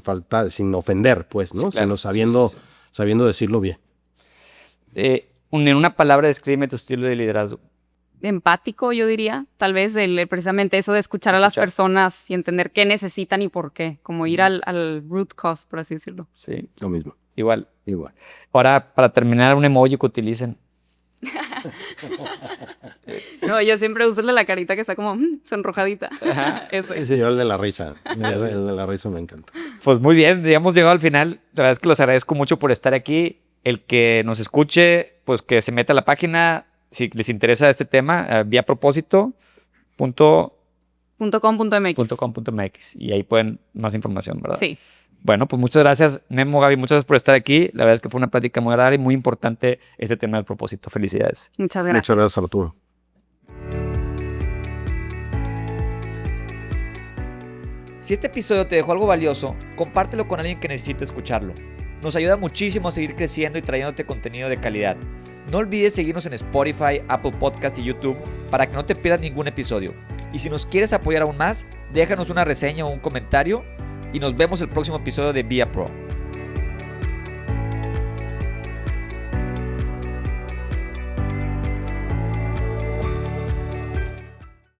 [SPEAKER 1] faltar, sin ofender, pues, ¿no?
[SPEAKER 2] Sí, claro.
[SPEAKER 1] Sino sabiendo decirlo bien.
[SPEAKER 2] En una palabra, descríbeme tu estilo de liderazgo.
[SPEAKER 3] Empático, yo diría, tal vez precisamente eso de escuchar a las
[SPEAKER 2] Escuchar.
[SPEAKER 3] personas y entender qué necesitan y por qué, como ir al root cause, por así decirlo.
[SPEAKER 2] Sí,
[SPEAKER 1] Lo mismo.
[SPEAKER 2] igual.
[SPEAKER 1] Ahora,
[SPEAKER 2] Para terminar, un emoji que utilicen.
[SPEAKER 3] No, yo siempre uso el de la carita que está como sonrojadita. Ese.
[SPEAKER 1] yo el de la risa. El de la risa me encanta.
[SPEAKER 2] Pues muy bien, ya hemos llegado al final. La verdad es que los agradezco mucho por estar aquí. El que nos escuche, pues que se meta a la página, si les interesa este tema, viapropósito.com.mx y ahí pueden más información, ¿verdad?
[SPEAKER 3] Sí.
[SPEAKER 2] Bueno, pues muchas gracias, Memo, Gaby, muchas gracias por estar aquí. La verdad es que fue una plática muy agradable y muy importante este tema del propósito. Felicidades.
[SPEAKER 3] Muchas gracias.
[SPEAKER 1] Muchas gracias, Arturo.
[SPEAKER 2] Si este episodio te dejó algo valioso, compártelo con alguien que necesite escucharlo. Nos ayuda muchísimo a seguir creciendo y trayéndote contenido de calidad. No olvides seguirnos en Spotify, Apple Podcast y YouTube para que no te pierdas ningún episodio. Y si nos quieres apoyar aún más, déjanos una reseña o un comentario y nos vemos el próximo episodio de Via Pro.